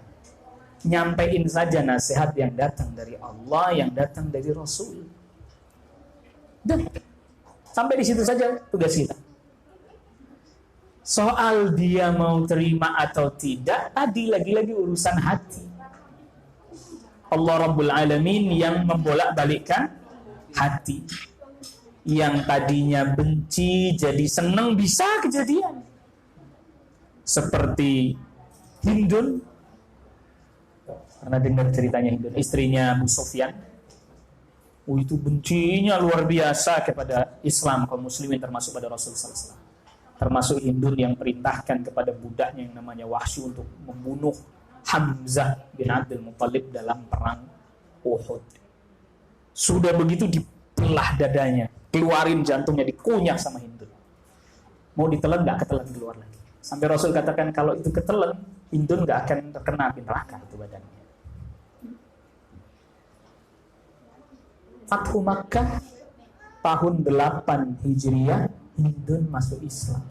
Nyampaiin saja nasihat yang datang dari Allah, yang datang dari Rasul. Dan sampai di situ saja tugas kita. Soal dia mau terima atau tidak, tadi lagi-lagi urusan hati. Allah Rabbul Alamin yang membolak-balikkan hati. Yang tadinya benci jadi senang, bisa kejadian. Seperti Hindun. Pernah dengar ceritanya Hindun, istrinya Abu Sufyan. Itu bencinya luar biasa kepada Islam, kaum muslimin termasuk pada Rasulullah SAW. Termasuk Hindun yang perintahkan kepada budaknya yang namanya Wahsy untuk membunuh Hamzah bin Abdul Muttalib dalam perang Uhud. Sudah begitu dibelah dadanya, keluarin jantungnya, dikunyah sama Hindun. Mau ditelan nggak, ketelan keluar lagi. Sampai Rasul katakan kalau itu ketelan, Hindun nggak akan terkena api neraka itu badannya. Fathu Makkah tahun 8 Hijriah, Hindun masuk Islam.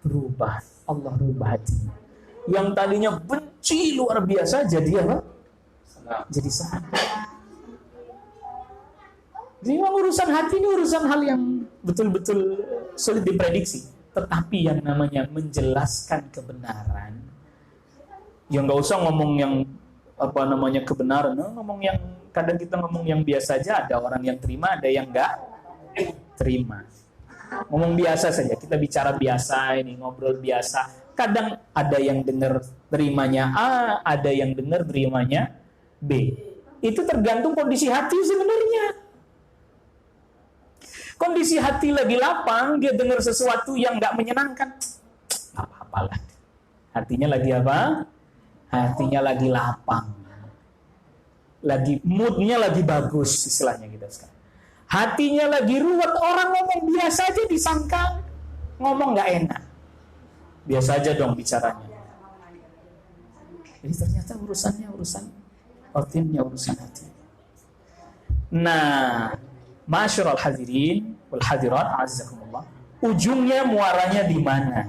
Berubah, Allah rubah hatinya. Yang tadinya benci luar biasa jadi apa? Jadi sahabat. Jadi urusan hati ini urusan hal yang betul-betul sulit diprediksi. Tetapi yang namanya menjelaskan kebenaran, ya nggak usah ngomong yang kebenaran, ngomong yang kadang kita ngomong yang biasa aja, ada orang yang terima, ada yang nggak terima. Ngomong biasa saja, kita bicara biasa ini, ngobrol biasa. Kadang ada yang dengar terimanya A, ada yang dengar terimanya B. Itu tergantung kondisi hati sebenarnya. Kondisi hati lagi lapang, dia dengar sesuatu yang nggak menyenangkan, apa-apalah. Hatinya lagi apa? Hatinya lagi lapang, lagi moodnya lagi bagus, istilahnya kita sekarang. Hatinya lagi ruwet, orang ngomong biasa aja disangka ngomong nggak enak. Biasa aja dong bicaranya. Jadi ternyata urusan batinnya, urusan hati. Nah, Ma'asyiral hadirin wal hadirat azakumullah, ujungnya muaranya di mana?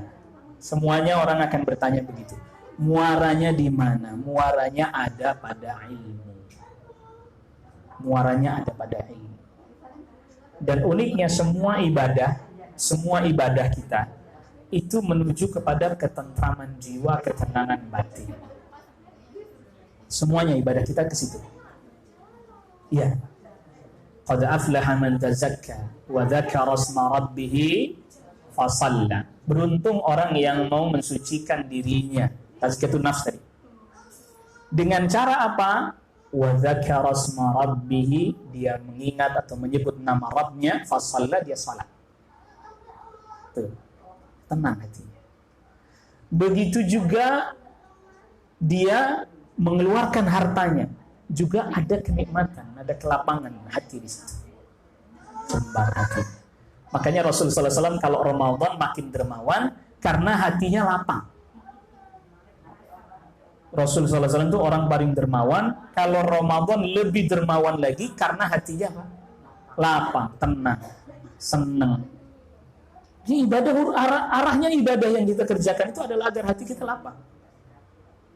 Semuanya orang akan bertanya begitu. Muaranya di mana? Muaranya ada pada ilmu. Muaranya ada pada ilmu. Dan uniknya semua ibadah kita itu menuju kepada ketentraman jiwa, ketenangan batin. Semuanya ibadah kita ke situ. Iya. Qad aflaha man tazakka wa dzakara isma rabbih fa shalla. Beruntung orang yang mau mensucikan dirinya, tazkiyatun nafs tadi. Dengan cara apa? Wa dzakara isma rabbih, dia mengingat atau menyebut nama Rabbnya, fa shalla, dia salat. Tuh. Tenang hatinya. Begitu juga dia mengeluarkan hartanya, juga ada kenikmatan, ada kelapangan hati di situ. Cembar hati. Makanya Rasulullah SAW kalau Ramadan makin dermawan karena hatinya lapang. Rasulullah SAW itu orang paling dermawan. Kalau Ramadan lebih dermawan lagi karena hatinya lapang, tenang, senang. Jadi ibadah, arahnya ibadah yang kita kerjakan itu adalah agar hati kita lapang,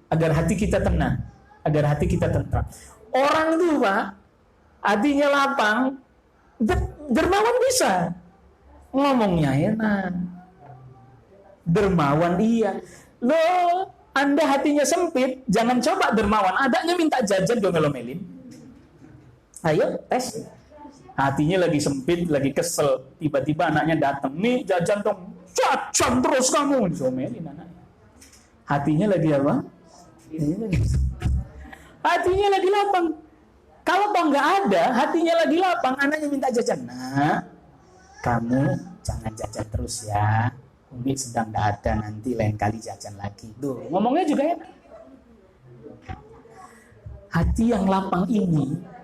agar hati kita tenang, agar hati kita tentram. Orang itu Pak, hatinya lapang, dermawan bisa, ngomongnya enak, dermawan iya. Loh, Anda hatinya sempit, jangan coba dermawan. Adanya minta jajan dong ngelomelin. Ayo tes. Hatinya lagi sempit, lagi kesel, tiba-tiba anaknya datang, nih jajan dong, jajan terus kamu, jomelin anaknya. Hatinya lagi apa? Hatinya lagi lapang. Kalau toh nggak ada, hatinya lagi lapang, anaknya minta jajan. Nah, kamu jangan jajan terus ya. Umi sedang nggak ada, nanti lain kali jajan lagi. Tuh, ngomongnya juga enak. Hati yang lapang ini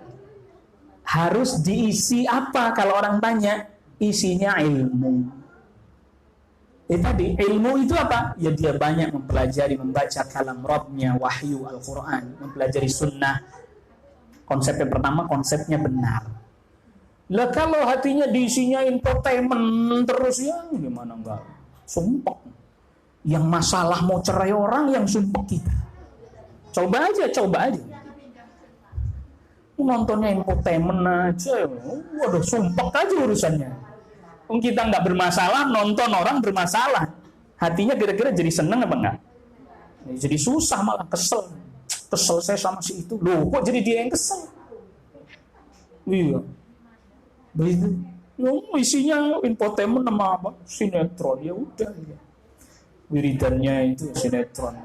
harus diisi apa? Kalau orang tanya, isinya ilmu. Tadi ilmu itu apa? Ya dia banyak mempelajari, membaca kalam Rabbnya, wahyu Al-Quran, mempelajari sunnah. Konsep yang pertama, konsepnya benar. Lah kalau hatinya diisinya infotainment terus, ya gimana enggak? Sumpek. Yang masalah mau cerai orang yang sumpek kita. Coba aja. Nontonnya infotainment aja, waduh sumpek aja urusannya. Kita nggak bermasalah, nonton orang bermasalah, hatinya kira-kira jadi seneng apa enggak? Jadi susah, malah kesel saya sama si itu. Loh, kok jadi dia yang kesel? Iya, begitu. Isinya infotainment sama apa? Sinetron, ya udah. Ya. Wiridannya itu sinetron,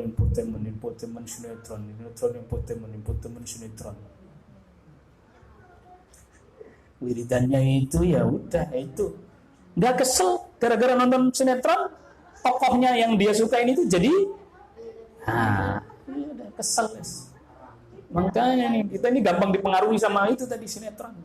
infotainment, sinetron. Wiridannya itu ya udah itu. Nggak kesel gara-gara nonton sinetron, tokohnya yang dia sukain itu jadi udah kesel. Makanya nih kita ini gampang dipengaruhi sama itu tadi, sinetron.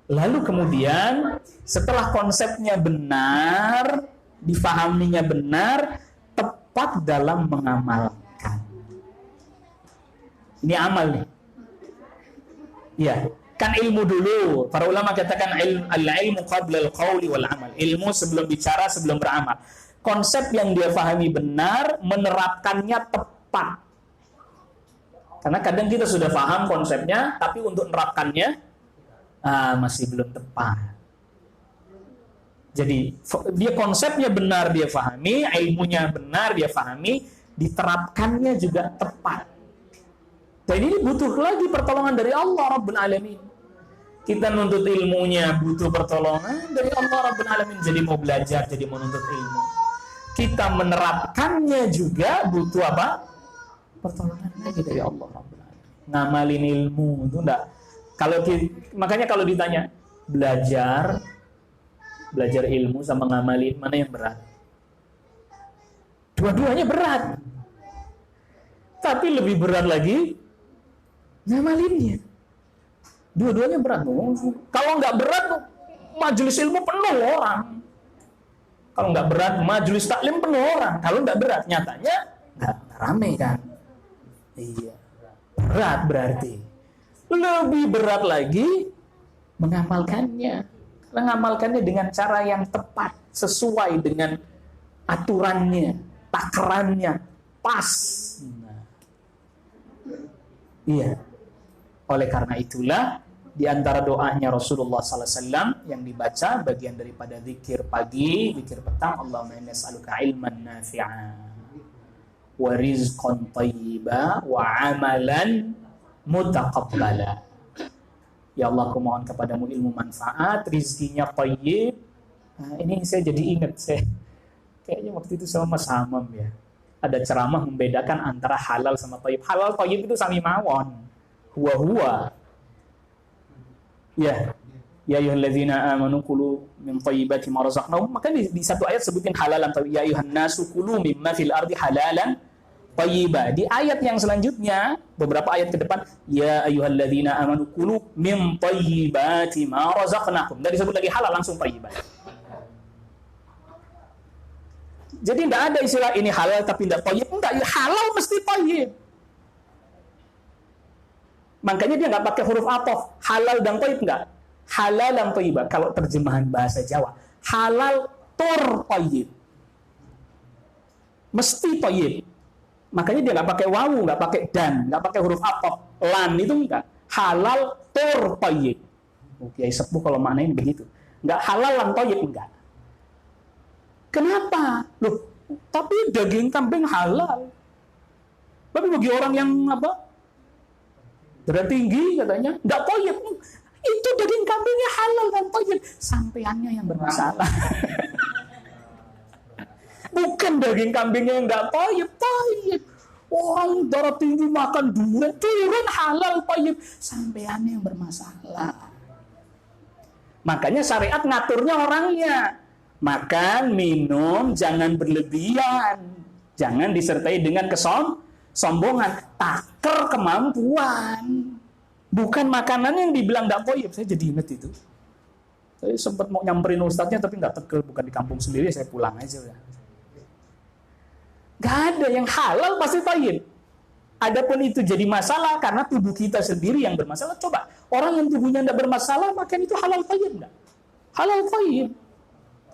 Lalu kemudian setelah konsepnya benar, difahaminya benar, tepat dalam mengamalkan. Ini amal nih. Ya, kan ilmu dulu. Para ulama katakan al-ilmu qabla al-qawli wal amal. Ilmu sebelum bicara, sebelum beramal. Konsep yang dia fahami benar, menerapkannya tepat. Karena kadang kita sudah paham konsepnya, tapi untuk menerapkannya masih belum tepat. Jadi dia konsepnya benar dia fahami, ilmunya benar dia fahami, diterapkannya juga tepat. Dan ini butuh lagi pertolongan dari Allah Rabbul Alamin. Kita nuntut ilmunya butuh pertolongan dari Allah Rabbul Alamin. Jadi mau belajar, jadi mau nuntut ilmu. Kita menerapkannya juga butuh apa? Pertolongan lagi dari Allah Rabbul Alamin. Ngamalin ilmu itu enggak. Makanya kalau ditanya belajar ilmu sama ngamalin mana yang berat? Dua-duanya berat. Tapi lebih berat lagi ngamalinnya. Dua-duanya berat. Kalau nggak berat, majelis ilmu penuh orang. Kalau nggak berat, majelis taklim penuh orang. Kalau nggak berat, nyatanya nggak rame kan? Iya, berat berarti. Lebih berat lagi mengamalkannya. Karena mengamalkannya dengan cara yang tepat, sesuai dengan aturannya, takarannya, pas. Iya. Oleh karena itulah di antara doanya Rasulullah SAW yang dibaca bagian daripada zikir pagi, zikir petang, Allahumma inni as'aluka ilman nafi'a wa rizqan thayyiba wa amalan mutaqabbala. Ya Allah, aku mohon kepadamu ilmu manfaat, rizkinya thayyib. Nah, ini saya jadi ingat, kayaknya waktu itu sama Mas Hamam ya. Ada ceramah membedakan antara halal sama thayyib. Halal thayyib itu sami mawon. Huwa. Ya ayyuhalladzina amanu kulu min thayyibati ma razaqnakum. Maka di satu ayat sebutin halalan thayyib. Ya ayyuhan nasu kulu mimma fil ardi halalan thayyiba. Di ayat yang selanjutnya, beberapa ayat ke depan, ya ayyuhalladzina amanu kulu min thayyibati ma razaqnakum. Dan disebut lagi halal langsung thayyiban. Jadi tidak ada istilah ini halal tapi tidak thayyib. Enggak, halal mesti thayyib. Makanya dia nggak pakai huruf athof, halal dan thayyib enggak. Halal dan thayyibah kalau terjemahan bahasa Jawa. Halal tur thayyib. Mesti thayyib. Makanya dia nggak pakai wawu, nggak pakai dan, nggak pakai huruf athof. Lan itu enggak. Halal tur thayyib. Kiai sepuh kalau maknain begitu. Enggak halal lan thayyib enggak. Kenapa? Loh, tapi daging kambing halal. Tapi bagi orang yang darah tinggi katanya, enggak thayyib. Itu daging kambingnya halal dan thayyib. Sampeannya yang bermasalah. Bukan daging kambingnya yang enggak thayyib. Orang darah tinggi makan durian halal thayyib. Sampeannya yang bermasalah. Makanya syariat ngaturnya orangnya. Makan, minum, jangan berlebihan. Jangan disertai dengan sombongan, taker kemampuan. Bukan makanan yang dibilang tidak thayyib. Saya jadi ingat itu. Saya sempat mau nyamperin ustadznya tapi nggak tekel, bukan di kampung sendiri, saya pulang aja udah. Gak ada yang halal pasti thayyib. Adapun itu jadi masalah karena tubuh kita sendiri yang bermasalah. Coba orang yang tubuhnya tidak bermasalah makan itu halal thayyib enggak? Halal thayyib.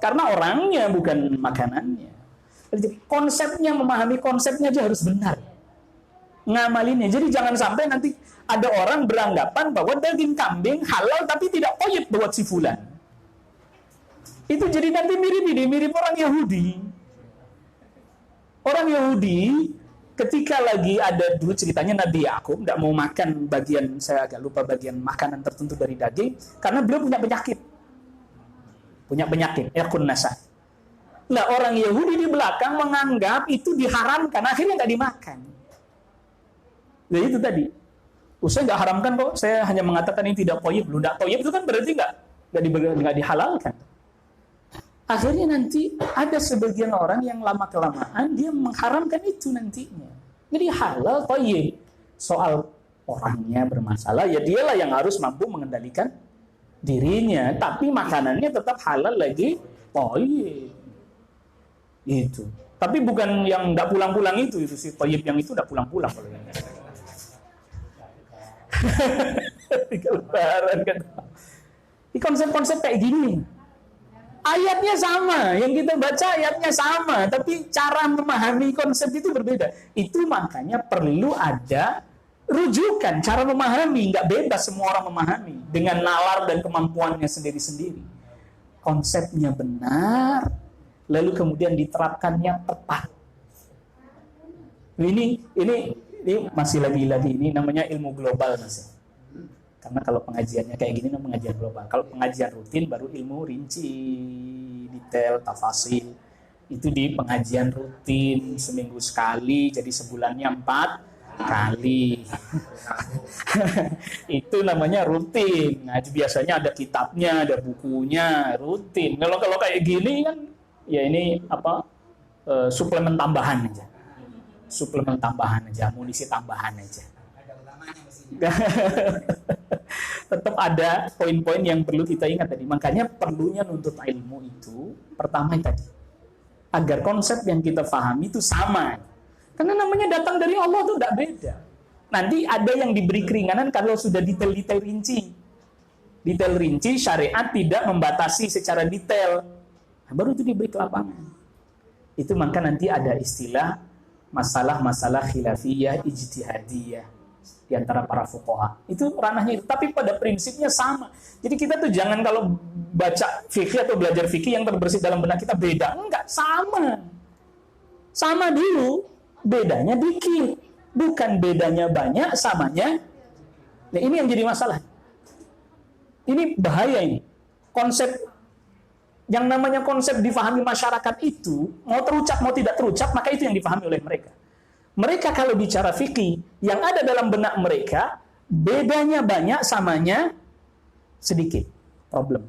Karena orangnya bukan makanannya. Jadi konsepnya, memahami konsepnya aja harus benar. Ngamalinnya. Jadi jangan sampai nanti ada orang beranggapan bahwa daging kambing halal tapi tidak thayyib buat si fulan. Itu jadi nanti mirip orang Yahudi. Orang Yahudi ketika lagi ada dulu ceritanya Nabi Yakub tidak mau makan bagian, saya agak lupa bagian makanan tertentu dari daging karena beliau punya penyakit irqun nasa. Nah, orang Yahudi di belakang menganggap itu diharamkan, akhirnya nggak dimakan. Nah itu tadi. Saya nggak haramkan kok, saya hanya mengatakan ini tidak thayyib. Lu tidak thayyib itu kan berarti nggak dihalalkan. Akhirnya nanti ada sebagian orang yang lama-kelamaan dia mengharamkan itu nantinya. Jadi halal thayyib. Soal orangnya bermasalah, ya dialah yang harus mampu mengendalikan dirinya. Tapi makanannya tetap halal lagi thayyib. Itu. Tapi bukan yang enggak pulang-pulang itu si Thayyib yang itu enggak pulang-pulang kalau yang. Lebaran kan. Di konsep-konsep kayak gini. Ayatnya sama, yang kita baca ayatnya sama, tapi cara memahami konsep itu berbeda. Itu makanya perlu ada rujukan, cara memahami, nggak bebas semua orang memahami dengan nalar dan kemampuannya sendiri-sendiri. Konsepnya benar, lalu kemudian diterapkannya tepat. Ini masih lagi ini namanya ilmu global masih. Karena kalau pengajiannya kayak gini namanya pengajian global. Kalau pengajian rutin baru ilmu rinci, detail, tafasil. Itu di pengajian rutin seminggu sekali, jadi sebulannya 4 kali. Itu namanya rutin. Nah, biasanya ada kitabnya, ada bukunya, rutin. Kalau kayak gini kan ya ini suplemen tambahan aja. Suplemen tambahan aja, amunisi tambahan aja. Tetap ada poin-poin yang perlu kita ingat tadi. Makanya perlunya nuntut ilmu itu pertama tadi, agar konsep yang kita pahami itu sama. Karena namanya datang dari Allah itu tidak beda. Nanti ada yang diberi keringanan kalau sudah detail-detail rinci. Detail rinci syariat tidak membatasi secara detail. Nah, baru itu diberi kelapangan. Itu maka nanti ada istilah masalah-masalah khilafiyah ijtihadiyah di antara para fuqaha. Itu ranahnya itu, tapi pada prinsipnya sama. Jadi kita tuh jangan kalau baca fikih atau belajar fikih yang terbersit dalam benak kita beda. Enggak, sama. Sama dulu, bedanya dikit. Bukan bedanya banyak, samanya. Nah, ini yang jadi masalah. Ini bahaya ini. Konsep yang namanya konsep difahami masyarakat itu, mau terucap mau tidak terucap, maka itu yang difahami oleh mereka. Mereka kalau bicara fikih, yang ada dalam benak mereka, bedanya banyak, samanya sedikit. Problem.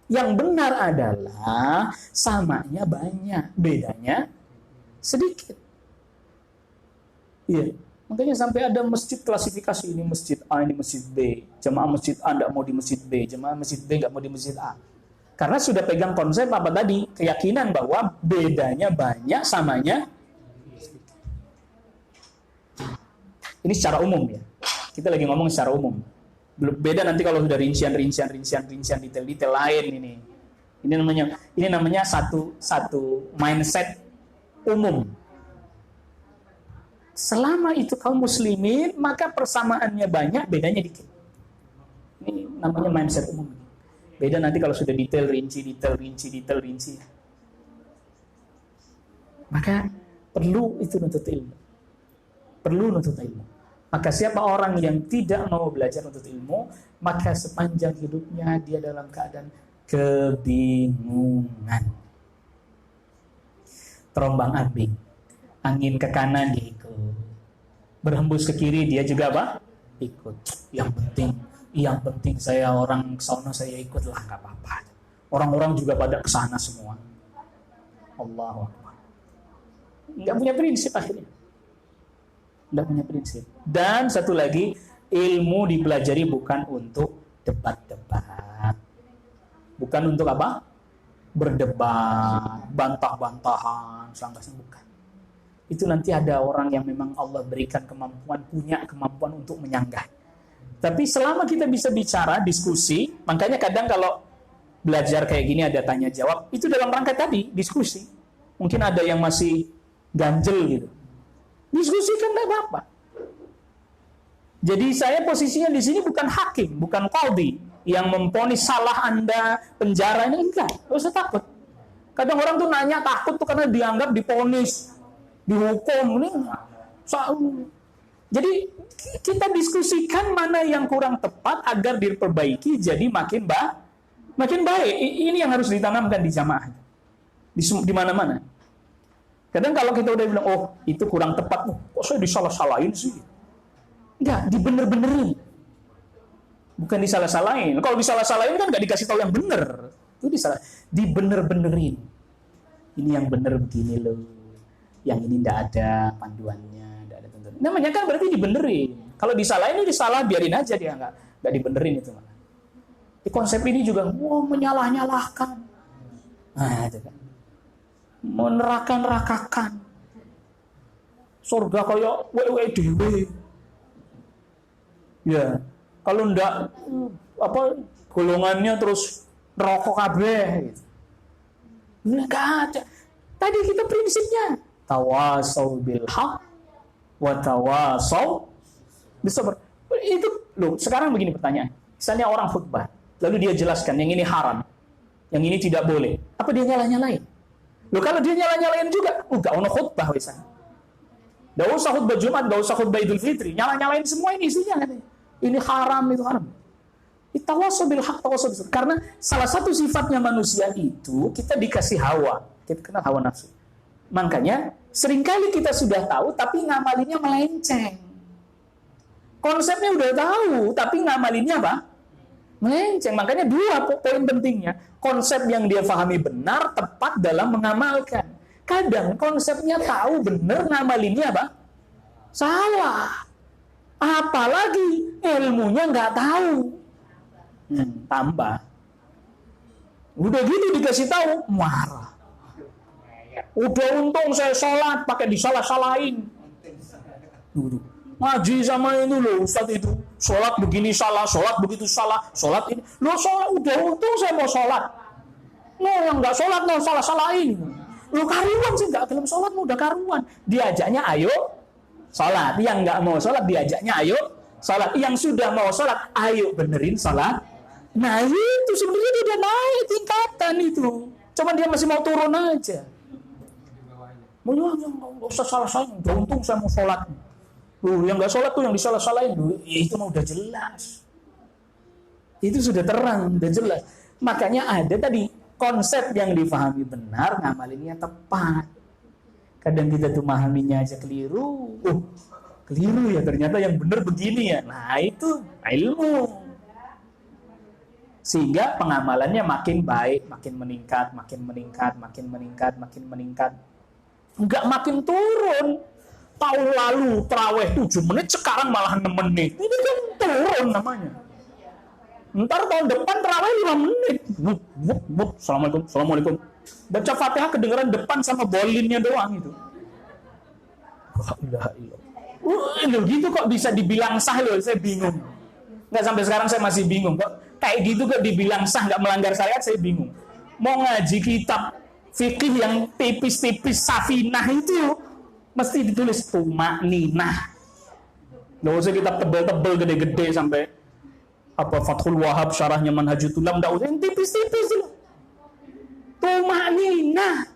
Yang benar adalah samanya banyak, bedanya sedikit. Iya. Makanya sampai ada masjid klasifikasi, ini masjid A, ini masjid B. Jemaah masjid A tidak mau di masjid B, jemaah masjid B tidak mau di masjid A. Karena sudah pegang konsep apa tadi? Keyakinan bahwa bedanya banyak, samanya ini secara umum ya. Kita lagi ngomong secara umum. Beda nanti kalau sudah rincian detail-detail lain ini. Ini namanya satu mindset umum. Selama itu kaum muslimin, maka persamaannya banyak, bedanya dikit. Ini namanya mindset umum. Beda nanti kalau sudah detail rinci. Maka perlu itu nuntut ilmu. Maka siapa orang yang tidak mau belajar nuntut ilmu, maka sepanjang hidupnya dia dalam keadaan kebingungan. Terombang ambing. Angin ke kanan dia ikut. Berhembus ke kiri dia juga apa? Ikut. Yang penting saya orang sono saya ikutlah, enggak apa-apa. Orang-orang juga pada kesana semua. Allahu Akbar. Enggak punya prinsip akhirnya. Tidak punya prinsip. Dan satu lagi, ilmu dipelajari bukan untuk debat-debat. Bukan untuk apa? Berdebat, bantah-bantahan, selangkasnya bukan. Itu nanti ada orang yang memang Allah berikan punya kemampuan untuk menyanggah. Tapi selama kita bisa bicara, diskusi, makanya kadang kalau belajar kayak gini ada tanya jawab, itu dalam rangka tadi, diskusi. Mungkin ada yang masih ganjel gitu. Diskusikan tidak apa-apa. Jadi saya posisinya di sini bukan hakim, bukan qadhi yang memvonis salah Anda, penjara ini, enggak usah takut. Kadang orang tuh nanya takut tuh karena dianggap divonis, dihukum ini. Jadi kita diskusikan mana yang kurang tepat agar diperbaiki jadi makin baik. Ini yang harus ditanamkan di jamaah. Di mana-mana. Kadang kalau kita udah bilang, oh itu kurang tepat, kok saya disalah-salahin sih? Enggak, dibener-benerin. Bukan disalah-salahin. Kalau disalah-salahin kan nggak dikasih tahu yang bener. Itu dibener-benerin. Ini yang bener begini loh. Yang ini nggak ada panduannya, nggak ada tuntunan. Namanya kan berarti dibenerin. Kalau disalahin ini disalah, biarin aja dia nggak dibenerin itu. Di konsep ini juga, menyalah-nyalahkan. Nah itu kan. Meneraka-nerakakan. Surga kayak wewe dewe. Ya, kalau ndak golongannya terus rokok kabeh gitu. Enggak ada. Tadi kita prinsipnya tawasau bil haq wa tawasau bis sabr. Itu loh, sekarang begini pertanyaan. Misalnya orang khutbah, lalu dia jelaskan yang ini haram, yang ini tidak boleh. Apa dia nyalah-nyalain? Loh, kalau dia nyalah-nyalain juga, enggak ono khutbah wisan. Enggak usah khutbah Jumat, enggak usah khutbah Idul Fitri, nyalah-nyalain semua ini isinya katanya. Ini haram, itu haram. Tawasau bil haq, tawasau bis sabr. Karena salah satu sifatnya manusia itu kita dikasih hawa. Kita kenal hawa nafsu. Makanya seringkali kita sudah tahu tapi ngamalinnya melenceng. Konsepnya udah tahu tapi ngamalinnya apa? Melenceng. Makanya dua poin pentingnya. Konsep yang dia pahami benar, tepat dalam mengamalkan. Kadang konsepnya tahu benar, ngamalinnya apa? Salah. Apalagi ilmunya nggak tahu. Tambah. Udah gitu dikasih tahu, marah. Udah untung saya sholat pakai disalah-salahin. Ngaji sama ini loh Ustaz itu, sholat begini salah, sholat begitu salah, sholat ini lo sholat, udah untung saya mau sholat. Yang nggak sholat salah-salahin. Lo karuan sih nggak dalam sholat, udah karuan. Diajaknya ayo sholat, yang nggak mau sholat diajaknya ayo sholat, yang sudah mau sholat ayo benerin sholat. Nah itu sebenarnya dia udah naik tingkatan itu, cuman dia masih mau turun aja. Mau nggak usah salah-salahin, udah untung saya mau sholat. Yang nggak sholat tuh yang disalah-salahin dulu, itu mah udah jelas. Itu sudah terang, udah jelas. Makanya ada tadi konsep yang difahami benar, ngamalinnya tepat. Kadang kita tuh memahaminya aja keliru. Keliru ya ternyata yang benar begini ya. Nah itu ilmu. Sehingga pengamalannya makin baik, makin meningkat, makin meningkat, makin meningkat, makin meningkat. Enggak makin turun. Tahun lalu terawih 7 menit, sekarang malah 6 menit. Ini kan turun namanya. Ntar tahun depan terawih 5 menit. Assalamualaikum, assalamualaikum. Baca Fatihah kedengeran depan sama bolinnya doang itu. Loh gitu kok bisa dibilang sah loh, saya bingung. Nggak, sampai sekarang saya masih bingung kok. Kayak gitu kok dibilang sah, nggak melanggar syariat, saya bingung. Mau ngaji kitab fikih yang tipis-tipis Safinah itu mesti ditulis tumakninah. Nggak usah kitab tebel-tebel gede-gede sampai Fathul Wahab syarahnya Manhajul Tulam, nggak usah yang tipis-tipis dulu. Tumakninah.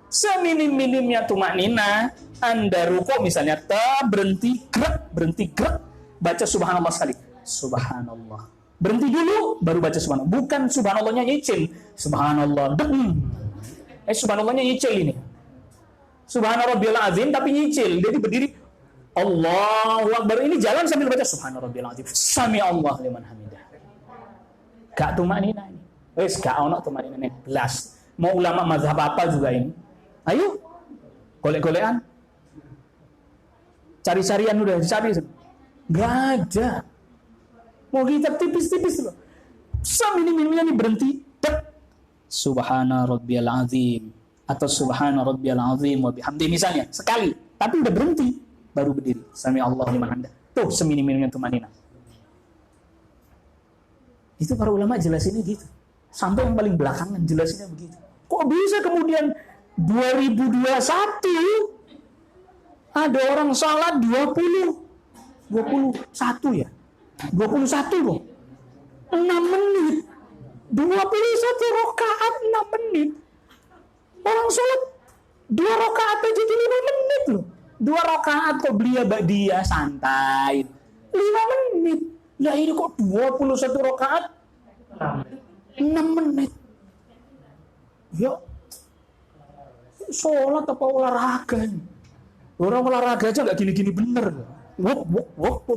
Seminim-minimnya tumakninah. Anda ruko misalnya berhenti gerak, baca subhanallah sekali. Subhanallah. Berhenti dulu baru baca subhanallah. Bukan subhanallahnya nyicil. Subhanallah. Subhanallahnya nyicil ini. Subhana rabbiyal azim tapi nyicil. Jadi berdiri Allahu akbar, ini jalan sambil baca subhana rabbiyal azim. Sami Allah liman hamidah. Gak tumakninah ini. Gak ono tumakninah ini. Belas. Mau ulama mazhab apa juga ini. Ayo. Golek-golekan. Cari-carian udah dicari. Gak ada. Mau kitab tipis-tipis loh. Seminim-minimnya ini berhenti. Subhana rabbiyal azim. Atau subhana rabbiyal azim wa bihamdi misalnya sekali, tapi udah berhenti baru berdiri. Sami Allah liman hamidah. Tuh seminim-minimnya tumanina. Itu para ulama jelasinnya gitu. Sampai yang paling belakangan jelasinnya begitu. Kok bisa kemudian 2021 ada orang salat 21 ya? 21 loh. 6 menit. 21 rakaat 6 menit. Orang sholat 2 rakaat aja di 5 menit loh. 2 rakaat kok dia santai 5 menit. Nah ini kok 21 rakaat 6 menit. Ya sholat apa olahraga ini? Orang olahraga aja gak gini-gini bener. Wok.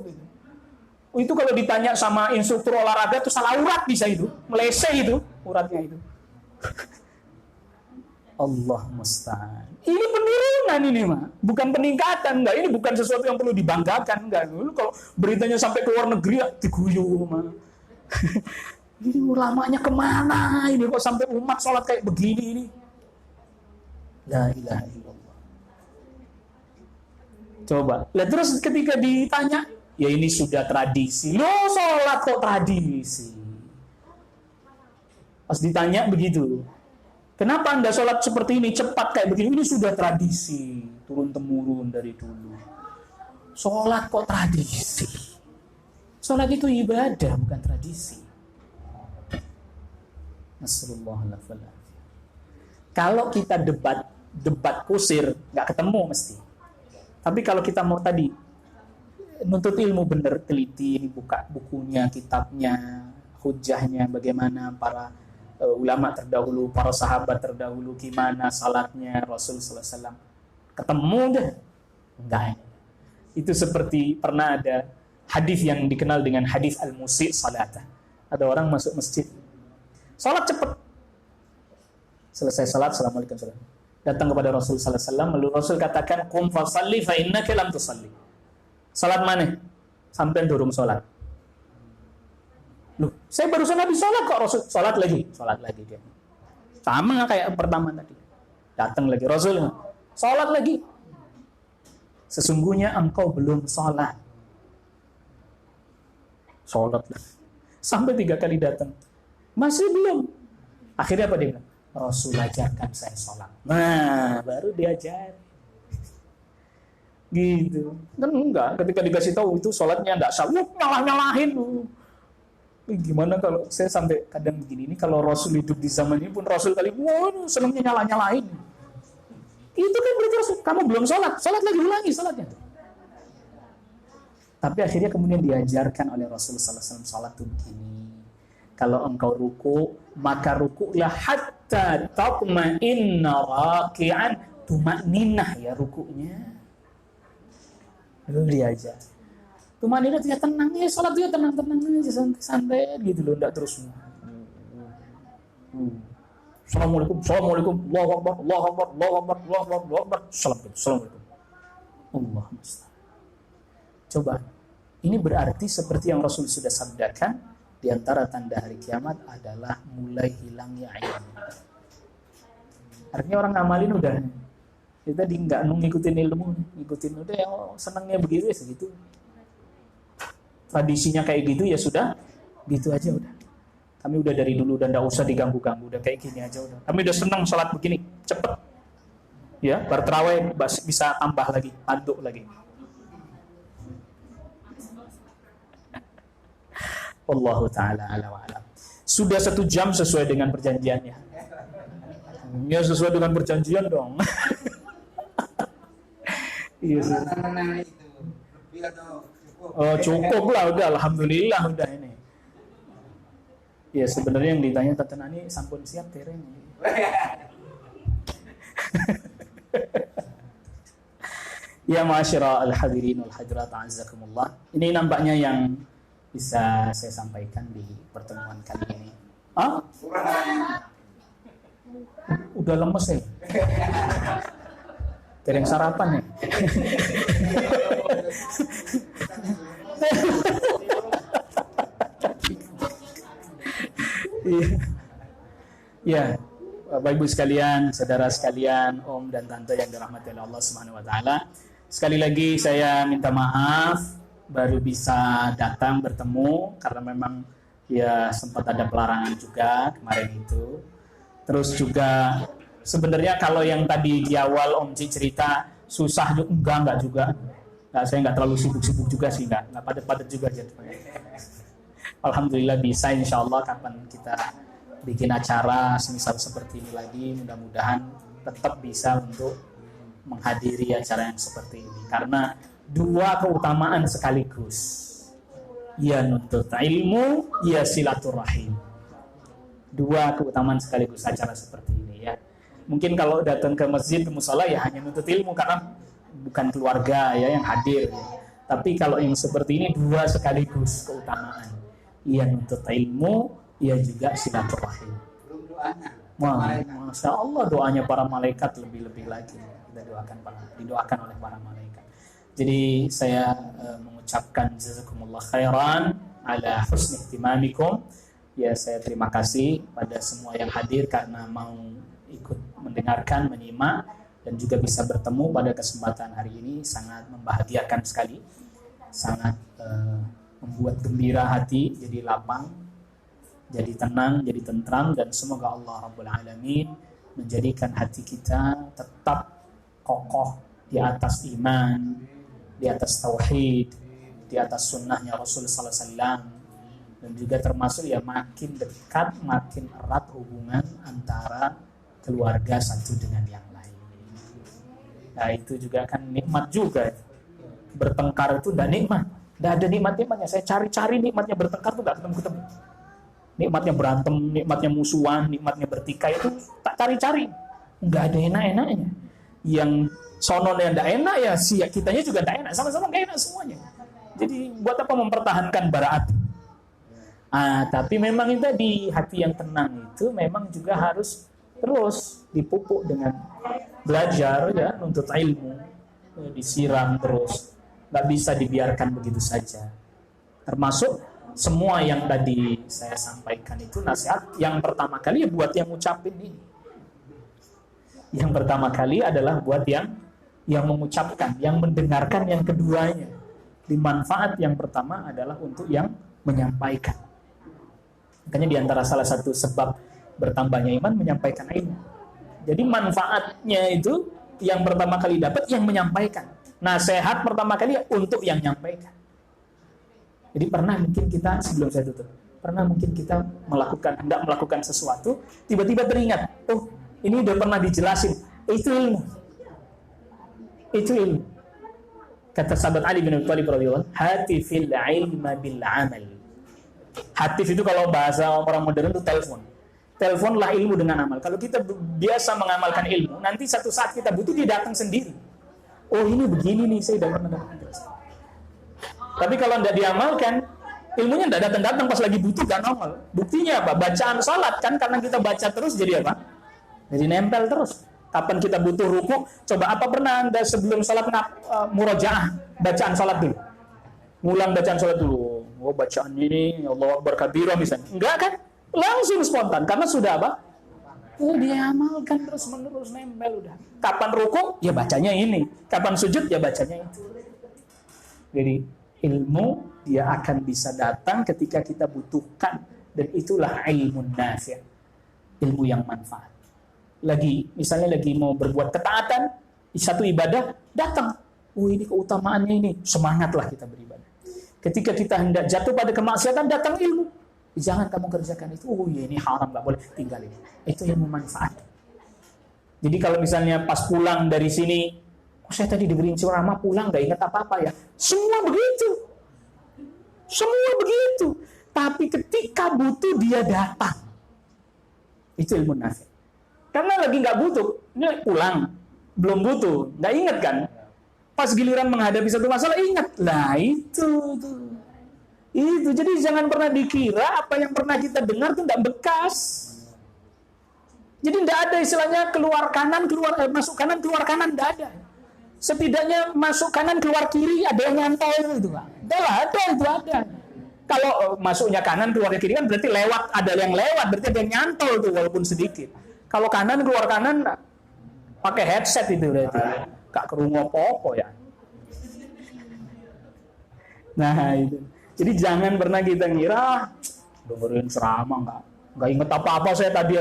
Itu kalau ditanya sama instruktur olahraga itu salah urat bisa itu. Melese itu uratnya itu. Allah musta'an. Ini penurunan ini mah, bukan peningkatan, enggak. Ini bukan sesuatu yang perlu dibanggakan, enggak. Lu kalau beritanya sampai ke luar negeri ya diguyu mah. Ini ulamanya kemana ini kok sampai umat sholat kayak begini ini? La ilaha illallah. Coba. Lah terus ketika ditanya, ya ini sudah tradisi. Loh, sholat kok tradisi? Pas ditanya begitu. Kenapa Anda sholat seperti ini, cepat kayak begini? Ini sudah tradisi, turun-temurun dari dulu. Sholat kok tradisi? Sholat itu ibadah, bukan tradisi. Nasallallahu. Kalau kita debat kusir, nggak ketemu mesti. Tapi kalau kita mau tadi nuntut ilmu bener, teliti, buka bukunya, kitabnya, hujahnya, bagaimana para ulama terdahulu, para sahabat terdahulu, gimana salatnya Rasul sallallahu alaihi wasallam. Ketemu deh. Enggak. Itu seperti pernah ada hadis yang dikenal dengan hadis al-musi' salatah. Ada orang masuk masjid. Salat cepat. Selesai salat, assalamualaikum warahmatullahi wabarakatuh. Datang kepada Rasul sallallahu alaihi wasallam, lalu Rasul katakan, "Qum fasalli fa innaka lam tusalli." Salat mana? Sampai durung salat. Loh, saya barusan habis sholat kok Rasul. Sholat lagi dia. Sama kayak pertama tadi. Datang lagi Rasul, sholat lagi. Sesungguhnya engkau belum sholat. Sholat lagi. Sampai 3 kali datang. Masih belum. Akhirnya apa dia bilang? Rasul ajarkan saya sholat. Nah, baru diajar. Gitu. Dan enggak, ketika dikasih tahu itu sholatnya enggak sah. Nyalah-nyalahin lu. Gimana kalau saya sampai kadang begini, ini kalau Rasul hidup di zaman ini pun Rasul kali, waduh senangnya nyala-nyalain. Itu kan berarti Rasul, kamu belum sholat lagi, ulangi sholatnya. Tapi akhirnya kemudian diajarkan oleh Rasul sallallahu alaihi wasallam sholat itu begini. Kalau engkau ruku, maka rukulah hatta tatma'inna raki'an, tumakninah ya rukunya. Lalu diajar. Tumanina dia tenang ya, sholat dia tenang-tenang aja, santai-santai gitu loh, enggak terus. Assalamualaikum, Allahu Akbar, Assalamualaikum. Allahumma salli. Coba, ini berarti seperti yang Rasul sudah sabdakan, di antara tanda hari kiamat adalah mulai hilangnya ilmu. Artinya orang ngamalin udah, kita nggak ngikutin ilmu, ngikutin udah yang senangnya begitu ya segitu. Tradisinya kayak gitu ya sudah, gitu aja udah. Kami udah dari dulu dan nggak usah diganggu-ganggu, udah kayak gini aja udah. Kami udah senang sholat begini, cepet. Ya, berterawih bisa tambah lagi, aduk lagi. Wallahu ta'ala ala wa'alam. Sudah 1 jam sesuai dengan perjanjiannya. Ya sesuai dengan perjanjian dong. Iya sih. Oh cukup lah udah, alhamdulillah udah ini. Ya sebenarnya yang ditanya Tante Nani sampun siap tereng. Ya ma'asyiral al-hadirin wal hadirat a'azzakumullah. Ini nampaknya yang bisa saya sampaikan di pertemuan kali ini. Udah lemes ya? Tereng sarapan ya? Ya, Bapak Ibu sekalian, saudara sekalian, Om dan Tante yang dirahmati oleh Allah Subhanahu wa taala. Sekali lagi saya minta maaf baru bisa datang bertemu karena memang ya sempat ada pelarangan juga kemarin itu. Terus juga sebenarnya kalau yang tadi di awal Om Ci cerita susah juga enggak juga. Nah, saya enggak terlalu sibuk-sibuk juga sih, enggak padat-padat juga jadwalnya. Alhamdulillah bisa, insyaallah kapan kita bikin acara semisal seperti ini lagi, mudah-mudahan tetap bisa untuk menghadiri acara yang seperti ini karena dua keutamaan sekaligus, ya nuntut ilmu, ya silaturahim. Dua keutamaan sekaligus acara seperti ini ya. Mungkin kalau datang ke masjid, ke musala ya hanya nuntut ilmu karena bukan keluarga ya yang hadir ya. Tapi kalau yang seperti ini dua sekaligus keutamaan, ya nuntut ilmu, ya juga silaturahim. Masya Allah doanya para malaikat lebih-lebih lagi kita didoakan oleh para malaikat. Jadi saya mengucapkan jazakumullah khairan ala husni ihtimamikum. Ya saya terima kasih pada semua yang hadir karena mau ikut mendengarkan, menyimak. dan juga bisa bertemu pada kesempatan hari ini sangat membahagiakan sekali, sangat membuat gembira hati, jadi lapang, jadi tenang, jadi tentram, dan semoga Allah Rabbul Alamin menjadikan hati kita tetap kokoh di atas iman, di atas tauhid, di atas sunnahnya Rasul sallallahu alaihi wasallam, dan juga termasuk ya makin dekat, makin erat hubungan antara keluarga satu dengan yang lain. Nah itu juga kan nikmat juga. Bertengkar itu tidak nikmat, tidak ada nikmat-nikmatnya. Saya cari-cari nikmatnya bertengkar itu tidak ketemu-ketemu. Nikmatnya berantem, nikmatnya musuhan, nikmatnya bertikai itu tak cari-cari, nggak ada enak-enaknya. Yang sononya tidak enak ya kitanya juga tidak enak, sama-sama nggak enak semuanya. Jadi buat apa mempertahankan bara api? Tapi memang itu di hati yang tenang itu memang juga harus terus dipupuk dengan belajar ya, nuntut ilmu, disiram terus, nggak bisa dibiarkan begitu saja. Termasuk semua yang tadi saya sampaikan itu nasihat yang pertama kali ya buat yang ngucapin ini. Yang pertama kali adalah buat yang mengucapkan, yang mendengarkan yang keduanya. Di manfaat yang pertama adalah untuk yang menyampaikan. Makanya di antara salah satu sebab bertambahnya iman menyampaikan ilmu. Jadi manfaatnya itu yang pertama kali dapat yang menyampaikan. Nasihat pertama kali untuk yang menyampaikan. Jadi pernah mungkin kita, sebelum saya tutup, pernah mungkin kita hendak melakukan sesuatu, tiba-tiba teringat, oh ini udah pernah dijelasin, itu ilmu. Itu ilmu. Kata sahabat Ali bin Abi Thalib radhiyallahu anhu, hatifil ilma bil amal. Hatif itu kalau bahasa orang modern itu telepon. Teleponlah ilmu dengan amal. Kalau kita biasa mengamalkan ilmu, nanti satu saat kita butuh dia datang sendiri. Oh ini begini nih, saya udah pernah dapat. Tapi kalau tidak diamalkan, ilmunya tidak datang-datang pas lagi butuh, gak normal. Buktinya apa? Bacaan salat kan, karena kita baca terus jadi apa? Jadi nempel terus. Kapan kita butuh ruku, coba apa pernah Anda sebelum salat murojaah bacaan salat dulu? Ngulang bacaan salat dulu. Oh bacaan ini, Allahu Akbar kabira misalnya. Enggak kan? Langsung spontan, karena sudah apa? Oh diamalkan terus-menerus, nempel udah. Kapan ruku? Ya bacanya ini. Kapan sujud? Ya bacanya itu. Jadi ilmu dia akan bisa datang ketika kita butuhkan, dan itulah ilmu nafi', ilmu yang manfaat. Misalnya lagi mau berbuat ketaatan, satu ibadah datang, oh ini keutamaannya ini, semangatlah kita beribadah. Ketika kita hendak jatuh pada kemaksiatan, datang ilmu, jangan kamu kerjakan itu, oh ya ini haram, nggak boleh, tinggalin. Itu ilmu manfaat. Jadi kalau misalnya pas pulang dari sini, saya tadi dengerin ceramah pulang gak ingat apa-apa ya. Semua begitu. Tapi ketika butuh dia datang. Itu ilmu nafi'. Karena lagi gak butuh, ini pulang, belum butuh, gak ingat kan. Pas giliran menghadapi satu masalah ingat. Lah itu. Jadi jangan pernah dikira apa yang pernah kita dengar itu gak bekas. Jadi gak ada istilahnya masuk kanan keluar kanan, gak ada. Setidaknya masuk kanan keluar kiri ada yang nyantol itu Pak. Ada. Kalau masuknya kanan keluar kiri kan berarti lewat, ada yang lewat, berarti ada yang nyantol tuh walaupun sedikit. Kalau kanan keluar kanan pakai headset itu berarti gak kerungu apa-apa ya. Nah itu. Jadi jangan pernah kita ngira dengerin ceramah enggak inget apa-apa saya tadi.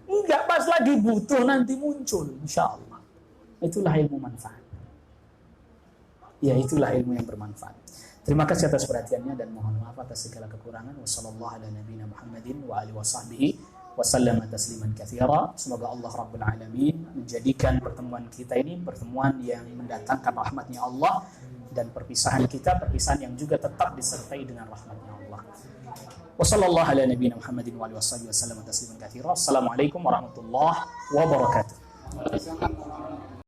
Enggak, pas lagi butuh nanti muncul insyaallah. Itulah ilmu manfaat. Ya itulah ilmu yang bermanfaat. Terima kasih atas perhatiannya dan mohon maaf atas segala kekurangan. Wassallallahu ala nabiyina Muhammadin wa alihi wasahbihi wasallama tasliman katsira. Semoga Allah Rabbul Alamin menjadikan pertemuan kita ini pertemuan yang mendatangkan rahmatnya Allah, dan perpisahan yang juga tetap disertai dengan rahmatnya Allah. Wassallallahu ala nabiyina Muhammadin wa alihi wasahbihi wasallama tasliman katsira. Assalamualaikum warahmatullahi wabarakatuh.